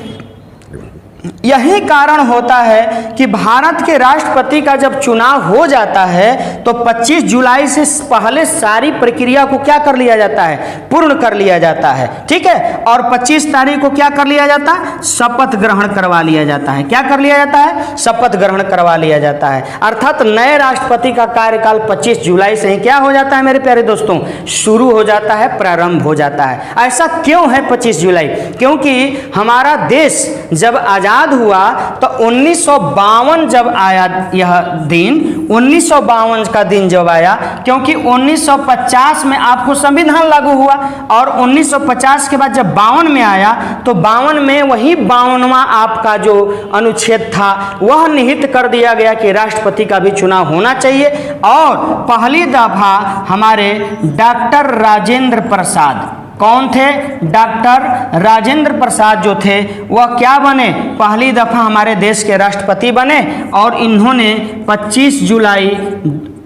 यही कारण होता है कि भारत के राष्ट्रपति का जब चुनाव हो जाता है तो 25 जुलाई से पहले सारी प्रक्रिया को क्या कर लिया जाता है, पूर्ण कर लिया जाता है, ठीक है। और 25 तारीख को क्या कर लिया जाता है, शपथ ग्रहण करवा लिया जाता है। क्या कर लिया जाता है, शपथ ग्रहण करवा लिया जाता है। अर्थात नए राष्ट्रपति का कार्यकाल 25 जुलाई से ही क्या हो जाता है मेरे प्यारे दोस्तों, शुरू हो जाता है, प्रारंभ हो जाता है। ऐसा क्यों है 25 जुलाई, क्योंकि हमारा देश जब आजाद हुआ तो 1952 जब आया यह दिन, 1952 का दिन जब आया, क्योंकि 1950 में आपको संविधान लागू हुआ और 1950 के बाद जब 52 में आया तो 52 में वही 52वां आपका जो अनुच्छेद था वह निहित कर दिया गया कि राष्ट्रपति का भी चुनाव होना चाहिए। और पहली दफा हमारे डॉक्टर राजेंद्र प्रसाद, कौन थे, डॉक्टर राजेंद्र प्रसाद जो थे वह क्या बने, पहली दफा हमारे देश के राष्ट्रपति बने और इन्होंने 25 जुलाई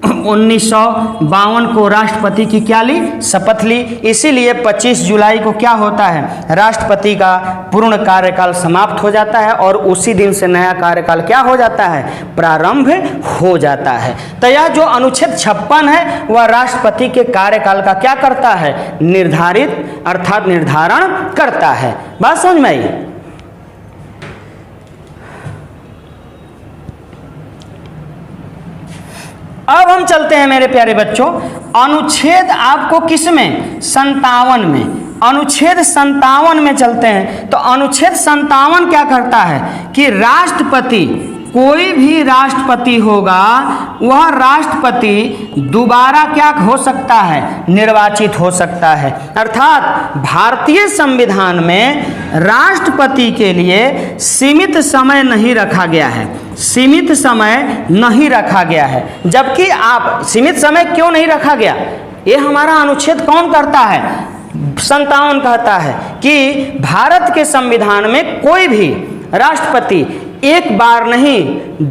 1952 को राष्ट्रपति की क्या ली, शपथ ली। इसीलिए 25 जुलाई को क्या होता है, राष्ट्रपति का पूर्ण कार्यकाल समाप्त हो जाता है और उसी दिन से नया कार्यकाल क्या हो जाता है, प्रारंभ हो जाता है। तो यह जो अनुच्छेद 56 है वह राष्ट्रपति के कार्यकाल का क्या करता है, निर्धारित अर्थात निर्धारण करता है। बात समझ में आई। अब हम चलते हैं मेरे प्यारे बच्चों, अनुच्छेद आपको किस में, 57 में, अनुच्छेद 57 में चलते हैं। तो अनुच्छेद 57 क्या करता है कि राष्ट्रपति कोई भी राष्ट्रपति होगा वह राष्ट्रपति दोबारा क्या हो सकता है, निर्वाचित हो सकता है। अर्थात भारतीय संविधान में राष्ट्रपति के लिए सीमित समय नहीं रखा गया है, सीमित समय नहीं रखा गया है। जबकि आप सीमित समय क्यों नहीं रखा गया, ये हमारा अनुच्छेद कौन करता है, 57 कहता है कि भारत के संविधान में कोई भी राष्ट्रपति एक बार नहीं,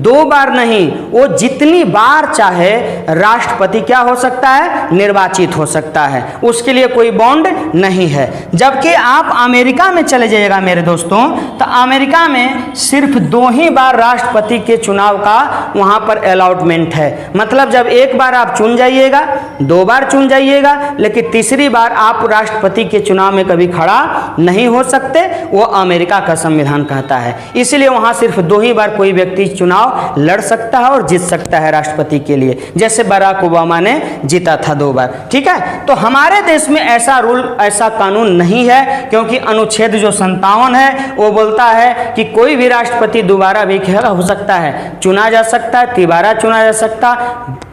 2 बार नहीं, वो जितनी बार चाहे राष्ट्रपति क्या हो सकता है, निर्वाचित हो सकता है, उसके लिए कोई बॉन्ड नहीं है। जबकि आप अमेरिका में चले जाइएगा मेरे दोस्तों, तो अमेरिका में सिर्फ 2 ही बार राष्ट्रपति के चुनाव का वहाँ पर अलॉटमेंट है। मतलब जब एक बार आप चुन जाइएगा, 2 बार चुन जाइएगा, लेकिन तीसरी बार आप राष्ट्रपति के चुनाव में कभी खड़ा नहीं हो सकते, वो अमेरिका का संविधान कहता है। इसलिए वहाँ सिर्फ 2 ही बार कोई व्यक्ति चुनाव लड़ सकता है और जीत सकता है राष्ट्रपति के लिए, जैसे बराक ओबामा ने जीता था 2 बार। ठीक है, तो हमारे देश में ऐसा रूल, ऐसा कानून नहीं है, क्योंकि अनुच्छेद जो 57 है वो बोलता है कि कोई भी राष्ट्रपति दोबारा भी हो सकता है, चुना जा सकता है, तिबारा चुना जा सकता,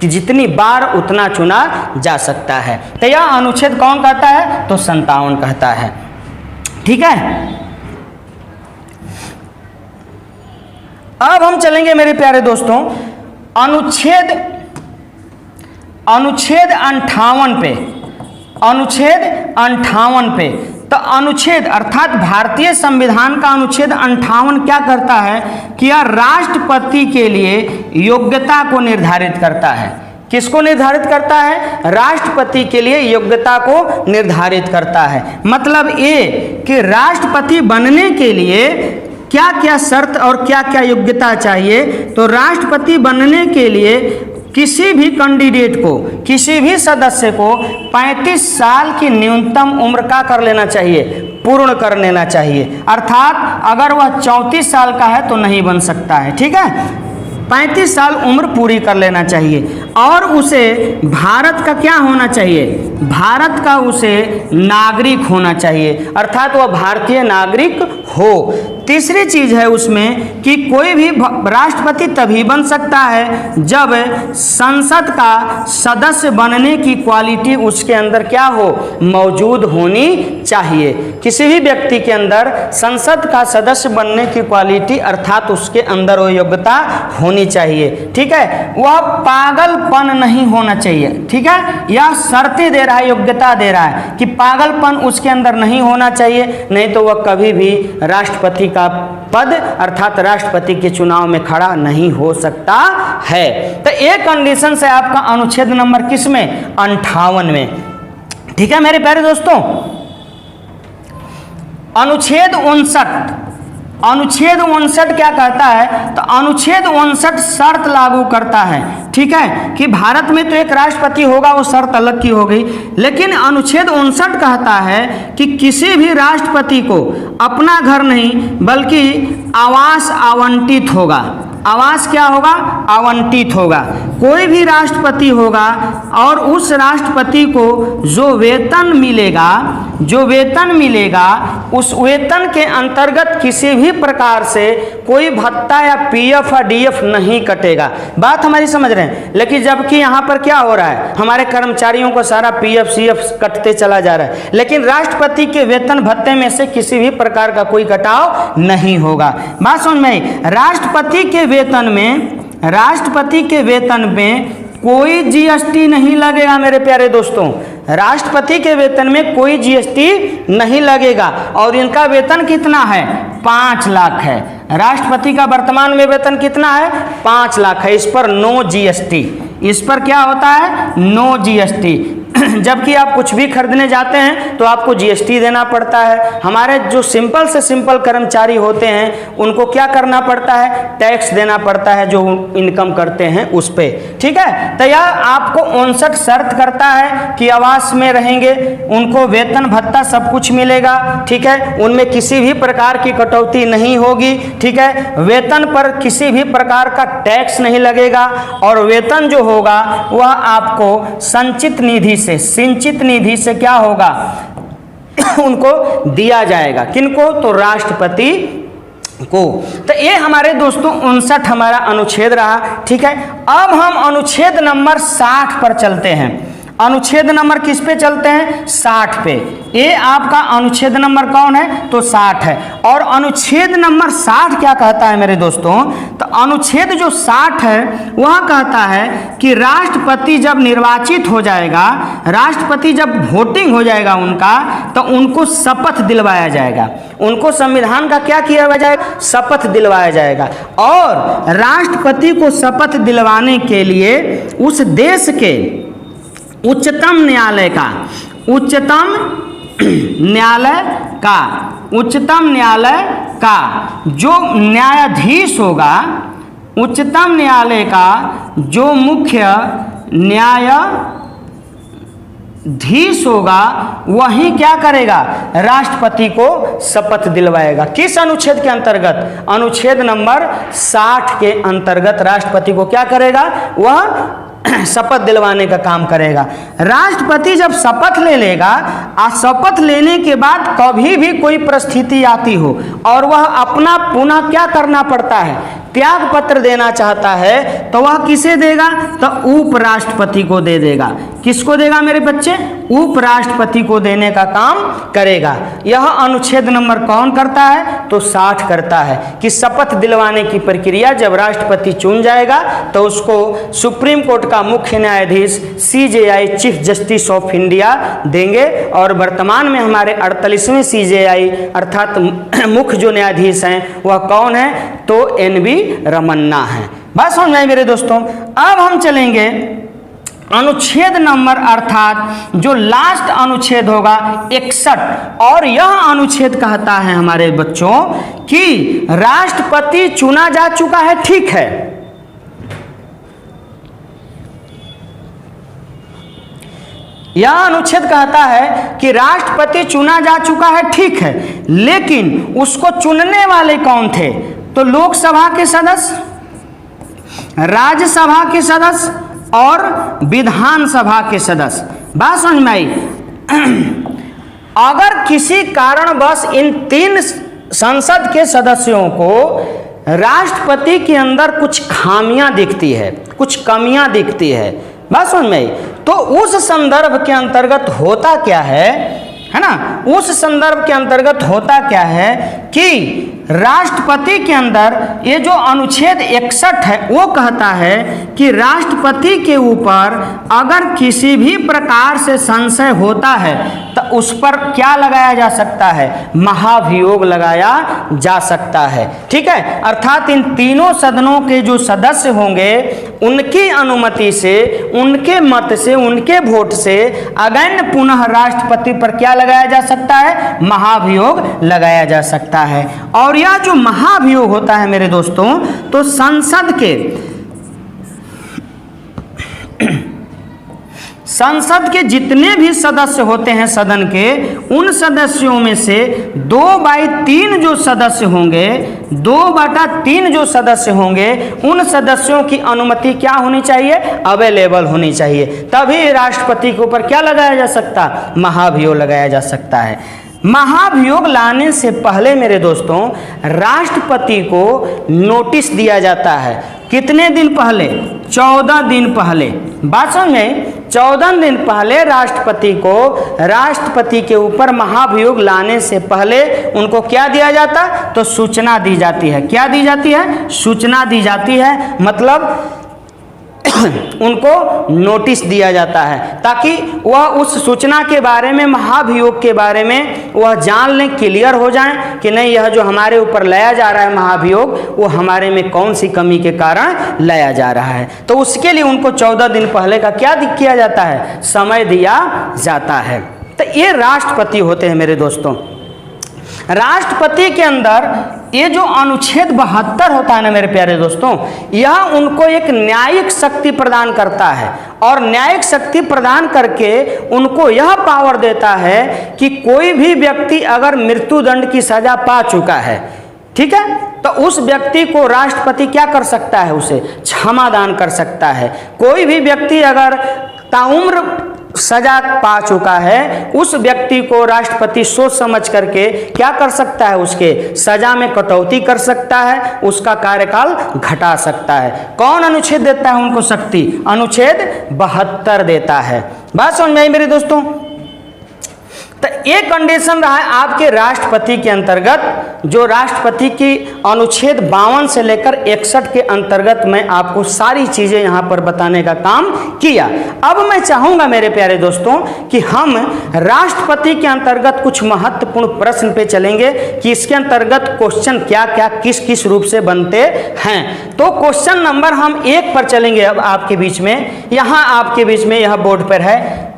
जितनी बार उतना चुना जा सकता है। तो यह अनुच्छेद कौन कहता है, तो 57 कहता है। ठीक है, अब हम चलेंगे मेरे प्यारे दोस्तों अनुच्छेद 58 पे, अनुच्छेद 58 पे। तो अनुच्छेद अर्थात भारतीय संविधान का अनुच्छेद 58 क्या करता है कि यह राष्ट्रपति के लिए योग्यता को निर्धारित करता है। किसको निर्धारित करता है, राष्ट्रपति के लिए योग्यता को निर्धारित करता है। मतलब ये कि राष्ट्रपति बनने के लिए क्या क्या शर्त और क्या क्या योग्यता चाहिए। तो राष्ट्रपति बनने के लिए किसी भी कैंडिडेट को, किसी भी सदस्य को 35 साल की न्यूनतम उम्र का कर लेना चाहिए, पूर्ण कर लेना चाहिए। अर्थात अगर वह 34 साल का है तो नहीं बन सकता है। ठीक है, 35 साल उम्र पूरी कर लेना चाहिए और उसे भारत का क्या होना चाहिए, भारत का उसे नागरिक होना चाहिए, अर्थात वह भारतीय नागरिक हो। तीसरी चीज है उसमें कि कोई भी राष्ट्रपति तभी बन सकता है जब संसद का सदस्य बनने की क्वालिटी उसके अंदर क्या हो, मौजूद होनी चाहिए। किसी भी व्यक्ति के अंदर संसद का सदस्य बनने की क्वालिटी अर्थात उसके अंदर वो योग्यता होनी चाहिए। ठीक है, वह पागलपन नहीं होना चाहिए। ठीक है, यह शर्तें दे रहा है, योग्यता दे रहा है कि पागलपन उसके अंदर नहीं होना चाहिए, नहीं तो वह कभी भी राष्ट्रपति का पद अर्थात राष्ट्रपति के चुनाव में खड़ा नहीं हो सकता है। तो एक कंडीशन से आपका अनुच्छेद नंबर किस में, 58 में। ठीक है मेरे प्यारे दोस्तों, अनुच्छेद 59, अनुच्छेद 59 क्या कहता है, तो अनुच्छेद 59 शर्त लागू करता है। ठीक है, कि भारत में तो एक राष्ट्रपति होगा, वो शर्त अलग की हो गई, लेकिन अनुच्छेद 59 कहता है कि किसी भी राष्ट्रपति को अपना घर नहीं बल्कि आवास आवंटित होगा। आवास क्या होगा, आवंटित होगा। कोई भी राष्ट्रपति होगा और उस राष्ट्रपति को जो वेतन मिलेगा, जो वेतन मिलेगा उस वेतन के अंतर्गत किसी भी प्रकार से कोई भत्ता या पीएफ या डीएफ नहीं कटेगा। बात हमारी समझ रहे हैं, लेकिन जबकि यहाँ पर क्या हो रहा है, हमारे कर्मचारियों को सारा पीएफ सीएफ कटते चला जा रहा है, लेकिन राष्ट्रपति के वेतन भत्ते में से किसी भी प्रकार का कोई कटाव नहीं होगा। बात समझ में आई, राष्ट्रपति के वेतन में, राष्ट्रपति के वेतन में कोई जीएसटी नहीं लगेगा मेरे प्यारे दोस्तों। राष्ट्रपति के वेतन में कोई जीएसटी नहीं लगेगा और इनका वेतन कितना है, 5 लाख है। राष्ट्रपति का वर्तमान में वेतन कितना है, 5 लाख है। इस पर नो जीएसटी, इस पर क्या होता है, नो जीएसटी। जबकि आप कुछ भी खरीदने जाते हैं तो आपको जीएसटी देना पड़ता है। हमारे जो सिंपल से सिंपल कर्मचारी होते हैं उनको क्या करना पड़ता है, टैक्स देना पड़ता है जो इनकम करते हैं उस पे। ठीक है, तो यह आपको 59 शर्त करता है कि आवास में रहेंगे, उनको वेतन भत्ता सब कुछ मिलेगा। ठीक है, उनमें किसी भी प्रकार की कटौती नहीं होगी। ठीक है, वेतन पर किसी भी प्रकार का टैक्स नहीं लगेगा और वेतन जो होगा वह आपको संचित निधि से, सिंचित निधि से क्या होगा, उनको दिया जाएगा। किनको, तो राष्ट्रपति को। तो ये हमारे दोस्तों 59 हमारा अनुच्छेद रहा। ठीक है, अब हम अनुच्छेद नंबर 60 पर चलते हैं। अनुच्छेद नंबर किस पे चलते हैं? 60 पे। ये आपका अनुच्छेद नंबर कौन है? तो 60 है। और अनुच्छेद नंबर 60 क्या कहता है मेरे दोस्तों? तो अनुच्छेद जो 60 है वह कहता है कि राष्ट्रपति जब निर्वाचित हो जाएगा, राष्ट्रपति जब वोटिंग हो जाएगा उनका, तो उनको शपथ दिलवाया जाएगा। उनको संविधान का क्या किया जाएगा? शपथ दिलवाया जाएगा। और राष्ट्रपति को शपथ दिलवाने के लिए उस देश के उच्चतम न्यायालय का जो न्यायाधीश होगा, उच्चतम न्यायालय का जो मुख्य न्यायाधीश होगा वही क्या करेगा? राष्ट्रपति को शपथ दिलवाएगा। किस अनुच्छेद के अंतर्गत? अनुच्छेद नंबर 60 के अंतर्गत राष्ट्रपति को क्या करेगा? वह शपथ दिलवाने का काम करेगा। राष्ट्रपति जब शपथ ले लेगा, शपथ लेने के बाद कभी भी कोई परिस्थिति आती हो और वह अपना पुनः क्या करना पड़ता है? त्याग पत्र देना चाहता है, तो वह किसे देगा? तो उपराष्ट्रपति को दे देगा। किसको देगा मेरे बच्चे? उपराष्ट्रपति को देने का काम करेगा। यह अनुच्छेद नंबर कौन करता है? तो 60 करता है कि शपथ दिलवाने की प्रक्रिया जब राष्ट्रपति चुन जाएगा तो उसको सुप्रीम कोर्ट का मुख्य न्यायाधीश CJI chief justice of India देंगे। और वर्तमान में हमारे 48वें CJI अर्थात मुख्य जो न्यायाधीश हैं वह कौन है? तो NV रमन्ना है। बात समझ में आई मेरे दोस्तों? अब हम चलेंगे अनुच्छेद नंबर अर्थात जो लास्ट अनुच्छेद होगा 61। और यह अनुच्छेद कहता है हमारे बच्चों कि राष्ट्रपति चुना जा चुका है, ठीक है, यह अनुच्छेद कहता है कि राष्ट्रपति चुना जा चुका है, ठीक है, लेकिन उसको चुनने वाले कौन थे? तो लोकसभा के सदस्य, राज्यसभा के सदस्य और विधानसभा के सदस्य। बात समझ में आई? अगर किसी कारणवश इन 3 संसद के सदस्यों को राष्ट्रपति के अंदर कुछ खामियां दिखती है, कुछ कमियां दिखती है, बात समझ में आई? तो उस संदर्भ के अंतर्गत होता क्या है ना? उस संदर्भ के अंतर्गत होता क्या है कि राष्ट्रपति के अंदर ये जो अनुच्छेद 61 है वो कहता है कि राष्ट्रपति के ऊपर अगर किसी भी प्रकार से संशय होता है तो उस पर क्या लगाया जा सकता है? महाभियोग लगाया जा सकता है। ठीक है, अर्थात इन तीनों सदनों के जो सदस्य होंगे उनकी अनुमति से, उनके मत से, उनके वोट से अगेन पुनः राष्ट्रपति पर क्या लगाया जा सकता है? महाभियोग लगाया जा सकता है। और यह जो महाभियोग होता है मेरे दोस्तों, तो संसद के जितने भी सदस्य होते हैं सदन के, उन सदस्यों में से 2/3 जो सदस्य होंगे, 2/3 जो सदस्य होंगे, उन सदस्यों की अनुमति क्या होनी चाहिए? अवेलेबल होनी चाहिए। तभी राष्ट्रपति के ऊपर क्या लगाया जा सकता? महाभियोग लगाया जा सकता है। महाभियोग लाने से पहले मेरे दोस्तों राष्ट्रपति को नोटिस दिया जाता है। कितने दिन पहले? 14 दिन पहले। बात समझ में? 14 दिन पहले राष्ट्रपति के ऊपर महाभियोग लाने से पहले उनको क्या दिया जाता? तो सूचना दी जाती है। क्या दी जाती है? सूचना दी जाती है, मतलब उनको नोटिस दिया जाता है ताकि वह उस सूचना के बारे में, महाभियोग के बारे में वह जान लें, क्लियर हो जाएं कि नहीं यह जो हमारे ऊपर लाया जा रहा है महाभियोग वो हमारे में कौन सी कमी के कारण लाया जा रहा है। तो उसके लिए उनको 14 दिन पहले का क्या किया जाता है? समय दिया जाता है। तो ये राष्ट्रपति होते हैं मेरे दोस्तों। राष्ट्रपति के अंदर ये जो अनुच्छेद 72 होता है ना मेरे प्यारे दोस्तों, यह उनको एक न्यायिक शक्ति प्रदान करता है और न्यायिक शक्ति प्रदान करके उनको यह पावर देता है कि कोई भी व्यक्ति अगर मृत्युदंड की सजा पा चुका है, ठीक है, तो उस व्यक्ति को राष्ट्रपति क्या कर सकता है? उसे क्षमादान कर सकता है। कोई भी व्यक्ति अगर ताउम्र सजा पा चुका है, उस व्यक्ति को राष्ट्रपति सोच समझ करके क्या कर सकता है, उसके सजा में कटौती कर सकता है, उसका कार्यकाल घटा सकता है। कौन अनुच्छेद देता है उनको शक्ति? अनुच्छेद 72 देता है। बात समझ में आई मेरे दोस्तों? तो एक कंडीशन रहा है आपके राष्ट्रपति के अंतर्गत, जो राष्ट्रपति की अनुच्छेद 52 से लेकर 61 के अंतर्गत मैं आपको सारी चीजें यहां पर बताने का काम किया। अब मैं चाहूंगा मेरे प्यारे दोस्तों कि हम राष्ट्रपति के अंतर्गत कुछ महत्वपूर्ण प्रश्न पे चलेंगे कि इसके अंतर्गत क्वेश्चन क्या क्या किस किस रूप से बनते हैं। तो क्वेश्चन नंबर हम 1 पर चलेंगे। अब आपके बीच में, यहां आपके बीच में यह बोर्ड पर है,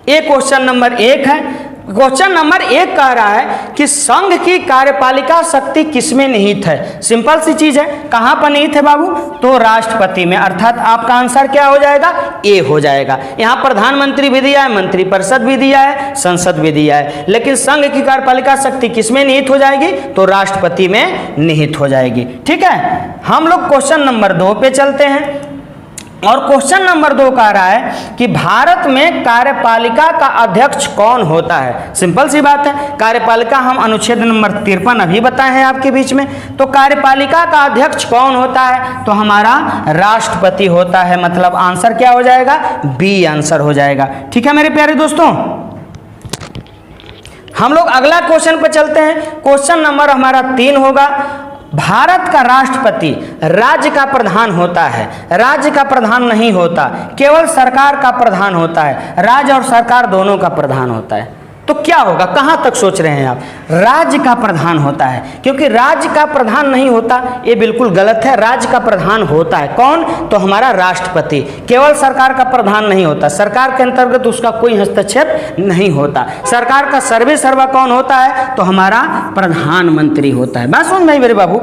ये क्वेश्चन नंबर 1 है। क्वेश्चन नंबर 1 कह रहा है कि संघ की कार्यपालिका शक्ति किसमें निहित है? सिंपल सी चीज है, कहां पर निहित है बाबू? तो राष्ट्रपति में, अर्थात आपका आंसर क्या हो जाएगा? ए हो जाएगा। यहां प्रधानमंत्री भी दिया है, मंत्रिपरिषद भी दिया है, संसद भी दिया है, लेकिन संघ की कार्यपालिका शक्ति किसमें निहित हो जाएगी? तो राष्ट्रपति में निहित हो जाएगी। ठीक है, हम लोग क्वेश्चन नंबर 2 पे चलते हैं। और क्वेश्चन नंबर 2 कह रहा है कि भारत में कार्यपालिका का अध्यक्ष कौन होता है? सिंपल सी बात है, कार्यपालिका हम अनुच्छेद नंबर 53 अभी बताए हैं आपके बीच में। तो कार्यपालिका का अध्यक्ष कौन होता है? तो हमारा राष्ट्रपति होता है। मतलब आंसर क्या हो जाएगा? बी आंसर हो जाएगा। ठीक है मेरे प्यारे दोस्तों, हम लोग अगला क्वेश्चन पर चलते हैं। क्वेश्चन नंबर हमारा 3 होगा। भारत का राष्ट्रपति राज्य का प्रधान होता है, राज्य का प्रधान नहीं होता, केवल सरकार का प्रधान होता है। राज्य और सरकार दोनों का प्रधान होता है। तो क्या होगा? कहां तक सोच रहे हैं आप? राज्य का प्रधान होता है, क्योंकि राज्य का प्रधान नहीं होता, ये बिल्कुल गलत है। राज्य का प्रधान होता है कौन? तो हमारा राष्ट्रपति। केवल सरकार का प्रधान नहीं होता, सरकार के अंतर्गत उसका कोई हस्तक्षेप नहीं होता। सरकार का सर्वे सर्वा कौन होता है? तो हमारा प्रधानमंत्री होता है। बात समझ में आई मेरे बाबू?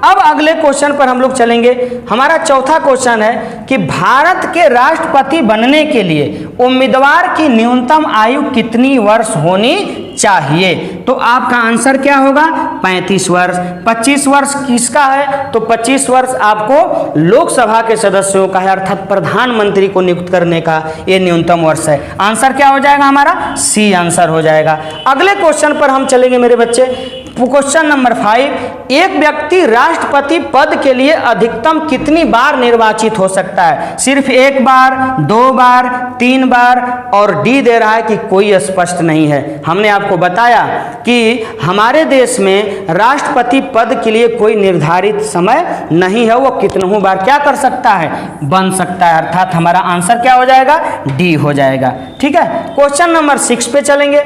अब अगले क्वेश्चन पर हम लोग चलेंगे। हमारा चौथा क्वेश्चन है कि भारत के राष्ट्रपति बनने के लिए उम्मीदवार की न्यूनतम आयु कितनी वर्ष होनी चाहिए? तो आपका आंसर क्या होगा? 35 वर्ष। 25 वर्ष किसका है? तो 25 वर्ष आपको लोकसभा के सदस्यों का है, अर्थात प्रधानमंत्री को नियुक्त करने का ये न्यूनतम वर्ष है। आंसर क्या हो जाएगा हमारा? सी आंसर हो जाएगा। अगले क्वेश्चन पर हम चलेंगे मेरे बच्चे। क्वेश्चन नंबर 5, एक व्यक्ति राष्ट्रपति पद के लिए अधिकतम कितनी बार निर्वाचित हो सकता है? सिर्फ 1 बार, 2 बार, 3 बार, और डी दे रहा है कि कोई स्पष्ट नहीं है। हमने आपको बताया कि हमारे देश में राष्ट्रपति पद के लिए कोई निर्धारित समय नहीं है, वो कितनों बार क्या कर सकता है? बन सकता है। अर्थात हमारा आंसर क्या हो जाएगा? डी हो जाएगा। ठीक है, क्वेश्चन नंबर 6 पे चलेंगे।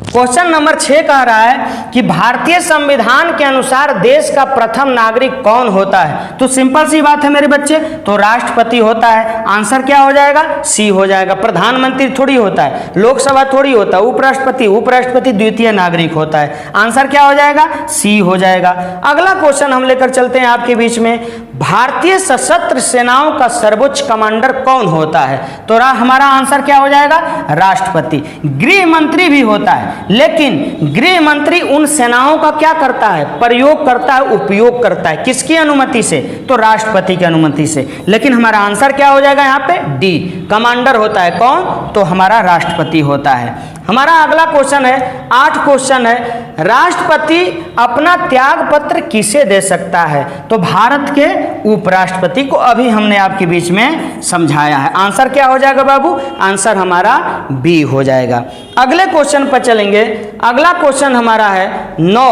क्वेश्चन नंबर 6 कह रहा है कि भारतीय संविधान के अनुसार देश का प्रथम नागरिक कौन होता है? तो सिंपल सी बात है मेरे बच्चे, तो राष्ट्रपति होता है। आंसर क्या हो जाएगा? सी हो जाएगा। प्रधानमंत्री थोड़ी होता है, लोकसभा थोड़ी होता है, उपराष्ट्रपति द्वितीय नागरिक होता है। आंसर क्या हो जाएगा? सी हो जाएगा। अगला क्वेश्चन हम लेकर चलते हैं आपके बीच में। भारतीय सशस्त्र सेनाओं का सर्वोच्च कमांडर कौन होता है? तो हमारा आंसर क्या हो जाएगा? राष्ट्रपति। गृह मंत्री भी होता है, लेकिन गृह मंत्री उन सेनाओं का क्या करता है? प्रयोग करता है, उपयोग करता है। किसकी अनुमति से? तो राष्ट्रपति की अनुमति से। लेकिन हमारा आंसर क्या हो जाएगा यहाँ पे? डी। कमांडर होता है कौन? तो हमारा राष्ट्रपति होता है। हमारा अगला क्वेश्चन है, 8 क्वेश्चन है। राष्ट्रपति अपना त्याग पत्र किसे दे सकता है? तो भारत के उपराष्ट्रपति को। अभी हमने आपके बीच में समझाया है। आंसर क्या हो जाएगा बाबू? आंसर हमारा बी हो जाएगा। अगले क्वेश्चन पर चलेंगे। अगला क्वेश्चन हमारा है 9,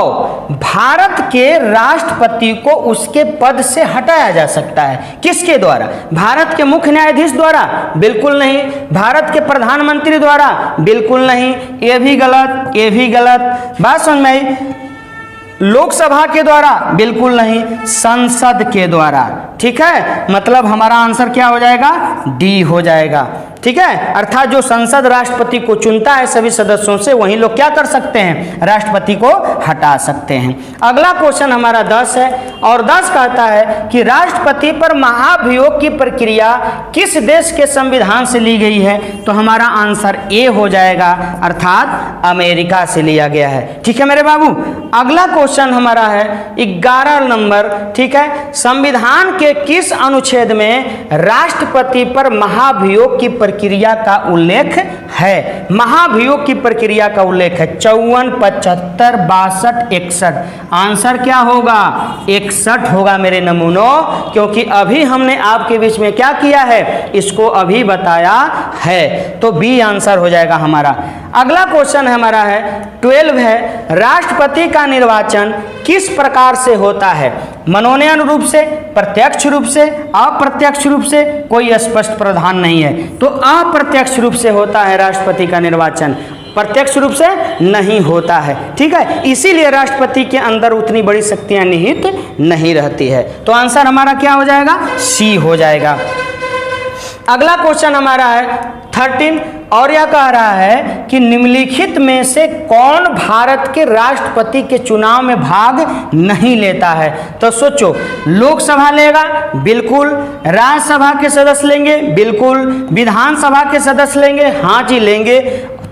भारत के राष्ट्रपति को उसके पद से हटाया जा सकता है किसके द्वारा? भारत के मुख्य न्यायाधीश द्वारा? बिल्कुल नहीं। भारत के प्रधानमंत्री द्वारा? बिल्कुल नहीं। ये भी गलत, ये भी गलत। बात समझ में आई? लोकसभा के द्वारा? बिल्कुल नहीं। संसद के द्वारा। ठीक है, मतलब हमारा आंसर क्या हो जाएगा? डी हो जाएगा। ठीक है, अर्थात जो संसद राष्ट्रपति को चुनता है सभी सदस्यों से, वही लोग क्या कर सकते हैं, राष्ट्रपति को हटा सकते हैं। अगला क्वेश्चन हमारा 10 है और 10 कहता है कि राष्ट्रपति पर महाभियोग की प्रक्रिया किस देश के संविधान से ली गई है? तो हमारा आंसर ए हो जाएगा, अर्थात अमेरिका से लिया गया है। ठीक है मेरे बाबू। अगला क्वेश्चन हमारा है 11 नंबर, ठीक है, संविधान के किस अनुच्छेद में राष्ट्रपति पर महाभियोग की प्रक्रिया का उल्लेख है? महाभियोग की प्रक्रिया का उल्लेख है 54, 75, 62, 61। आंसर क्या होगा? 61 होगा मेरे नमूनों, क्योंकि अभी हमने आपके बीच में क्या किया है, इसको अभी बताया है। तो बी आंसर हो जाएगा हमारा। अगला क्वेश्चन हमारा है 12 है, राष्ट्रपति का निर्वाचन किस प्रकार से होता है? मनोनयन रूप से, प्रत्यक्ष रूप से, अप्रत्यक्ष रूप से, कोई स्पष्ट प्रावधान नहीं है। तो अप्रत्यक्ष रूप से होता है राष्ट्रपति का निर्वाचन, प्रत्यक्ष रूप से नहीं होता है। ठीक है, इसीलिए राष्ट्रपति के अंदर उतनी बड़ी शक्तियां निहित नहीं रहती है। तो आंसर हमारा क्या हो जाएगा? सी हो जाएगा। अगला क्वेश्चन हमारा है 13 और यह कह रहा है कि निम्नलिखित में से कौन भारत के राष्ट्रपति के चुनाव में भाग नहीं लेता है? तो सोचो, लोकसभा लेगा, बिल्कुल, राज्यसभा के सदस्य लेंगे, बिल्कुल, विधानसभा के सदस्य लेंगे, हाँ जी लेंगे,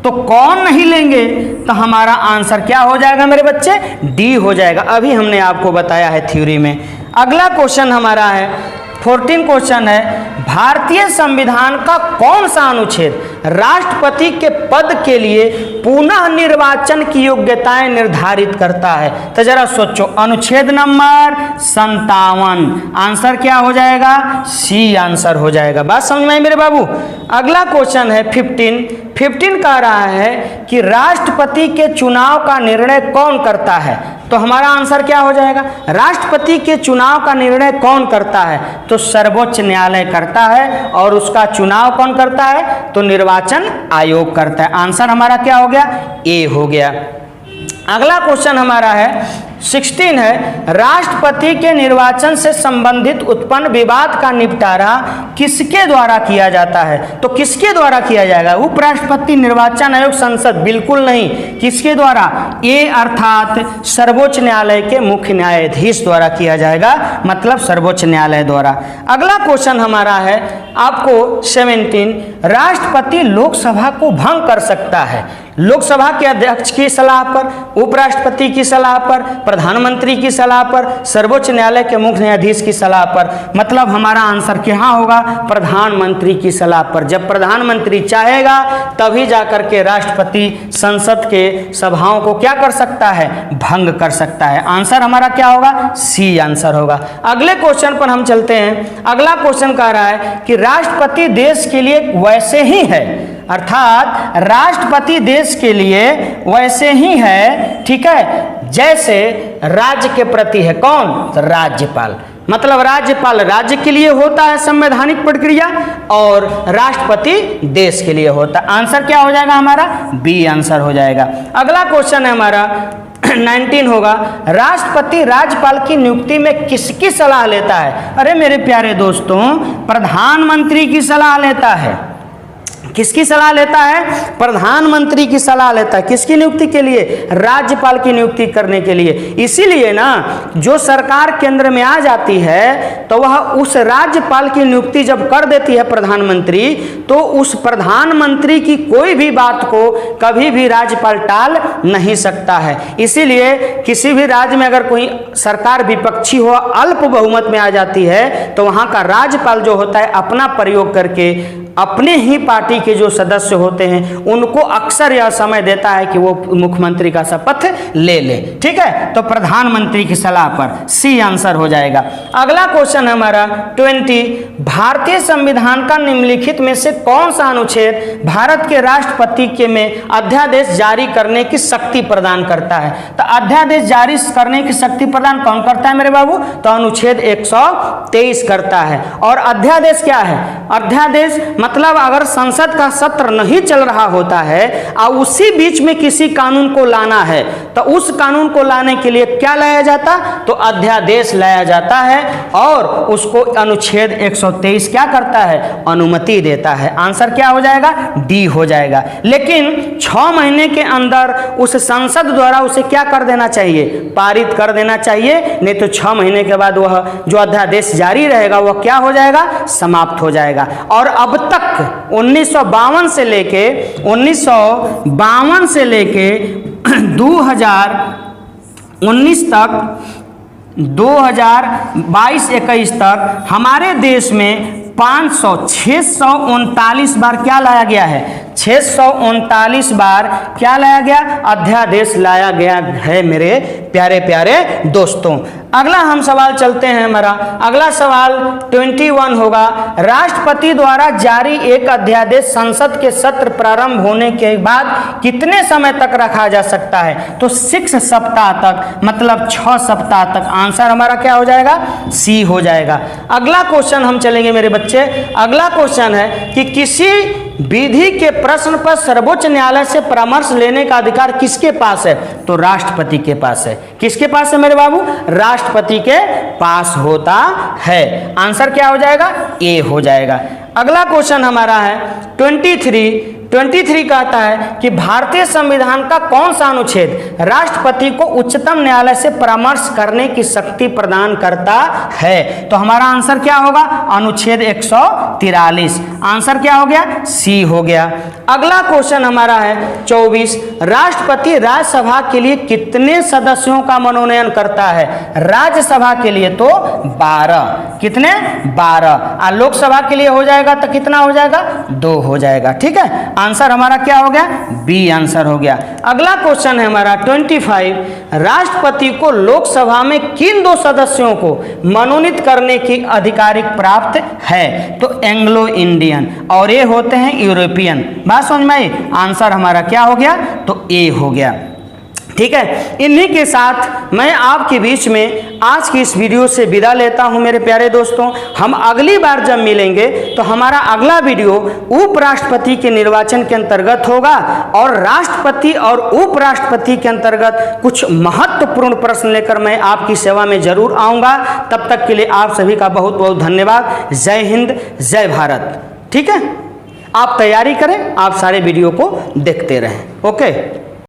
तो कौन नहीं लेंगे? तो हमारा आंसर क्या हो जाएगा मेरे बच्चे? डी हो जाएगा। अभी हमने आपको बताया है थ्योरी में। अगला क्वेश्चन हमारा है 14 क्वेश्चन है, भारतीय संविधान का कौन सा अनुच्छेद राष्ट्रपति के पद के लिए पुनः निर्वाचन की योग्यताएं निर्धारित करता है? तो जरा सोचो, अनुच्छेद नंबर 57। आंसर क्या हो जाएगा? सी आंसर हो जाएगा। बात समझ में आई मेरे बाबू। अगला क्वेश्चन है 15 कह रहा है कि राष्ट्रपति के चुनाव का निर्णय कौन करता है? तो हमारा आंसर क्या हो जाएगा? राष्ट्रपति के चुनाव का निर्णय कौन करता है? तो सर्वोच्च न्यायालय करता है। और उसका चुनाव कौन करता है? तो निर्वाचन आयोग करता है। आंसर हमारा क्या हो गया? ए हो गया। अगला क्वेश्चन हमारा है 16 है, राष्ट्रपति के निर्वाचन से संबंधित उत्पन्न विवाद का निपटारा किसके द्वारा किया जाता है? तो किसके द्वारा किया जाएगा? उपराष्ट्रपति, निर्वाचन आयोग, संसद? बिल्कुल नहीं। किसके द्वारा? ए अर्थात सर्वोच्च न्यायालय के मुख्य न्यायाधीश द्वारा किया जाएगा, मतलब सर्वोच्च न्यायालय द्वारा। अगला क्वेश्चन हमारा है आपको 17, राष्ट्रपति लोकसभा को भंग कर सकता है लोकसभा के अध्यक्ष की सलाह पर, उपराष्ट्रपति की सलाह पर, प्रधानमंत्री की सलाह पर, सर्वोच्च न्यायालय के मुख्य न्यायाधीश की सलाह पर। मतलब हमारा आंसर क्या होगा? प्रधानमंत्री की सलाह पर। जब प्रधानमंत्री चाहेगा तभी जाकर के राष्ट्रपति संसद के सभाओं को क्या कर सकता है? भंग कर सकता है। आंसर हमारा क्या होगा? सी आंसर होगा। अगले क्वेश्चन पर हम चलते हैं। अगला क्वेश्चन कह रहा है कि राष्ट्रपति देश के लिए वैसे ही है, अर्थात राष्ट्रपति देश के लिए वैसे ही है, ठीक है, जैसे राज्य के प्रति है। कौन? राज्यपाल। मतलब राज्यपाल राज्य के लिए होता है संवैधानिक प्रक्रिया, और राष्ट्रपति देश के लिए होता है। आंसर क्या हो जाएगा हमारा? बी आंसर हो जाएगा। अगला क्वेश्चन है हमारा 19 होगा, राष्ट्रपति राज्यपाल की नियुक्ति में किसकी सलाह लेता है? अरे मेरे प्यारे दोस्तों, प्रधानमंत्री की सलाह लेता है। किसकी सलाह लेता है? प्रधानमंत्री की सलाह लेता है। किसकी नियुक्ति के लिए? राज्यपाल की नियुक्ति करने के लिए। इसीलिए ना, जो सरकार केंद्र में आ जाती है तो वह उस राज्यपाल की नियुक्ति जब कर देती है प्रधानमंत्री, तो उस प्रधानमंत्री की कोई भी बात को कभी भी राज्यपाल टाल नहीं सकता है। इसीलिए किसी भी राज्य में अगर कोई सरकार विपक्षी हो, अल्प बहुमत में आ जाती है, तो वहां का राज्यपाल जो होता है अपना प्रयोग करके अपने ही पार्टी के जो सदस्य होते हैं उनको अक्सर यह समय देता है कि वो मुख्यमंत्री का शपथ ले ले। ठीक है, तो प्रधानमंत्री की सलाह पर। सी आंसर हो जाएगा। अगला क्वेश्चन हमारा 20, भारतीय संविधान का निम्नलिखित में से कौन सा अनुच्छेद भारत के राष्ट्रपति के में अध्यादेश जारी करने की शक्ति प्रदान करता है? तो अध्यादेश जारी करने की शक्ति प्रदान कौन करता है मेरे बाबू? तो अनुच्छेद 123 करता है। और अध्यादेश क्या है? अध्यादेश मतलब अगर संसद का सत्र नहीं चल रहा होता है और उसी बीच में किसी कानून को लाना है तो उस कानून को लाने के लिए क्या लाया जाता, तो अध्यादेश लाया जाता है और उसको अनुच्छेद 123 क्या करता है, अनुमति देता है। आंसर क्या हो जाएगा, डी हो जाएगा। लेकिन 6 महीने के अंदर उस संसद द्वारा उसे क्या कर देना चाहिए, पारित कर देना चाहिए, नहीं तो 6 महीने के बाद वह जो अध्यादेश जारी रहेगा वह क्या हो जाएगा, समाप्त हो जाएगा। और अब तक 1952 से लेके 2019 तक 2022-21 तक हमारे देश में 639 बार क्या लाया गया है, 639 बार क्या लाया गया, अध्यादेश लाया गया है मेरे प्यारे प्यारे दोस्तों। अगला हम सवाल चलते हैं, हमारा अगला सवाल 21 होगा। राष्ट्रपति द्वारा जारी एक अध्यादेश संसद के सत्र प्रारंभ होने के बाद कितने समय तक रखा जा सकता है, तो 6 सप्ताह तक, मतलब 6 सप्ताह तक। आंसर हमारा क्या हो जाएगा, सी हो जाएगा। अगला क्वेश्चन हम चलेंगे मेरे बच्चे। अगला क्वेश्चन है कि किसी विधि के प्रश्न पर सर्वोच्च न्यायालय से परामर्श लेने का अधिकार किसके पास है, तो राष्ट्रपति के पास है। किसके पास है मेरे बाबू, राष्ट्रपति के पास होता है। आंसर क्या हो जाएगा, ए हो जाएगा। अगला क्वेश्चन हमारा है 23 कहता है कि भारतीय संविधान का कौन सा अनुच्छेद राष्ट्रपति को उच्चतम न्यायालय से परामर्श करने की शक्ति प्रदान करता है, तो हमारा आंसर क्या होगा, अनुच्छेद 143। आंसर क्या हो गया, सी हो गया। अगला क्वेश्चन हमारा है 24। राष्ट्रपति राज्यसभा के लिए कितने सदस्यों का मनोनयन करता है, राज्यसभा के लिए तो 12, कितने 12, और लोकसभा के लिए हो जाएगा तो कितना हो जाएगा, 2 हो जाएगा। ठीक है, आंसर हमारा क्या हो गया, बी आंसर हो गया। अगला क्वेश्चन है हमारा 25। राष्ट्रपति को लोकसभा में किन 2 सदस्यों को मनोनीत करने की अधिकार प्राप्त है, तो एंग्लो इंडियन और ये होते हैं यूरोपियन। बात समझ में आई, आंसर हमारा क्या हो गया, तो ए हो गया। ठीक है, इन्हीं के साथ मैं आपके बीच में आज की इस वीडियो से विदा लेता हूं मेरे प्यारे दोस्तों। हम अगली बार जब मिलेंगे तो हमारा अगला वीडियो उपराष्ट्रपति के निर्वाचन के अंतर्गत होगा और राष्ट्रपति और उपराष्ट्रपति के अंतर्गत कुछ महत्वपूर्ण प्रश्न लेकर मैं आपकी सेवा में जरूर आऊँगा। तब तक के लिए आप सभी का बहुत बहुत धन्यवाद। जय हिंद, जय भारत। ठीक है, आप तैयारी करें, आप सारे वीडियो को देखते रहें। ओके।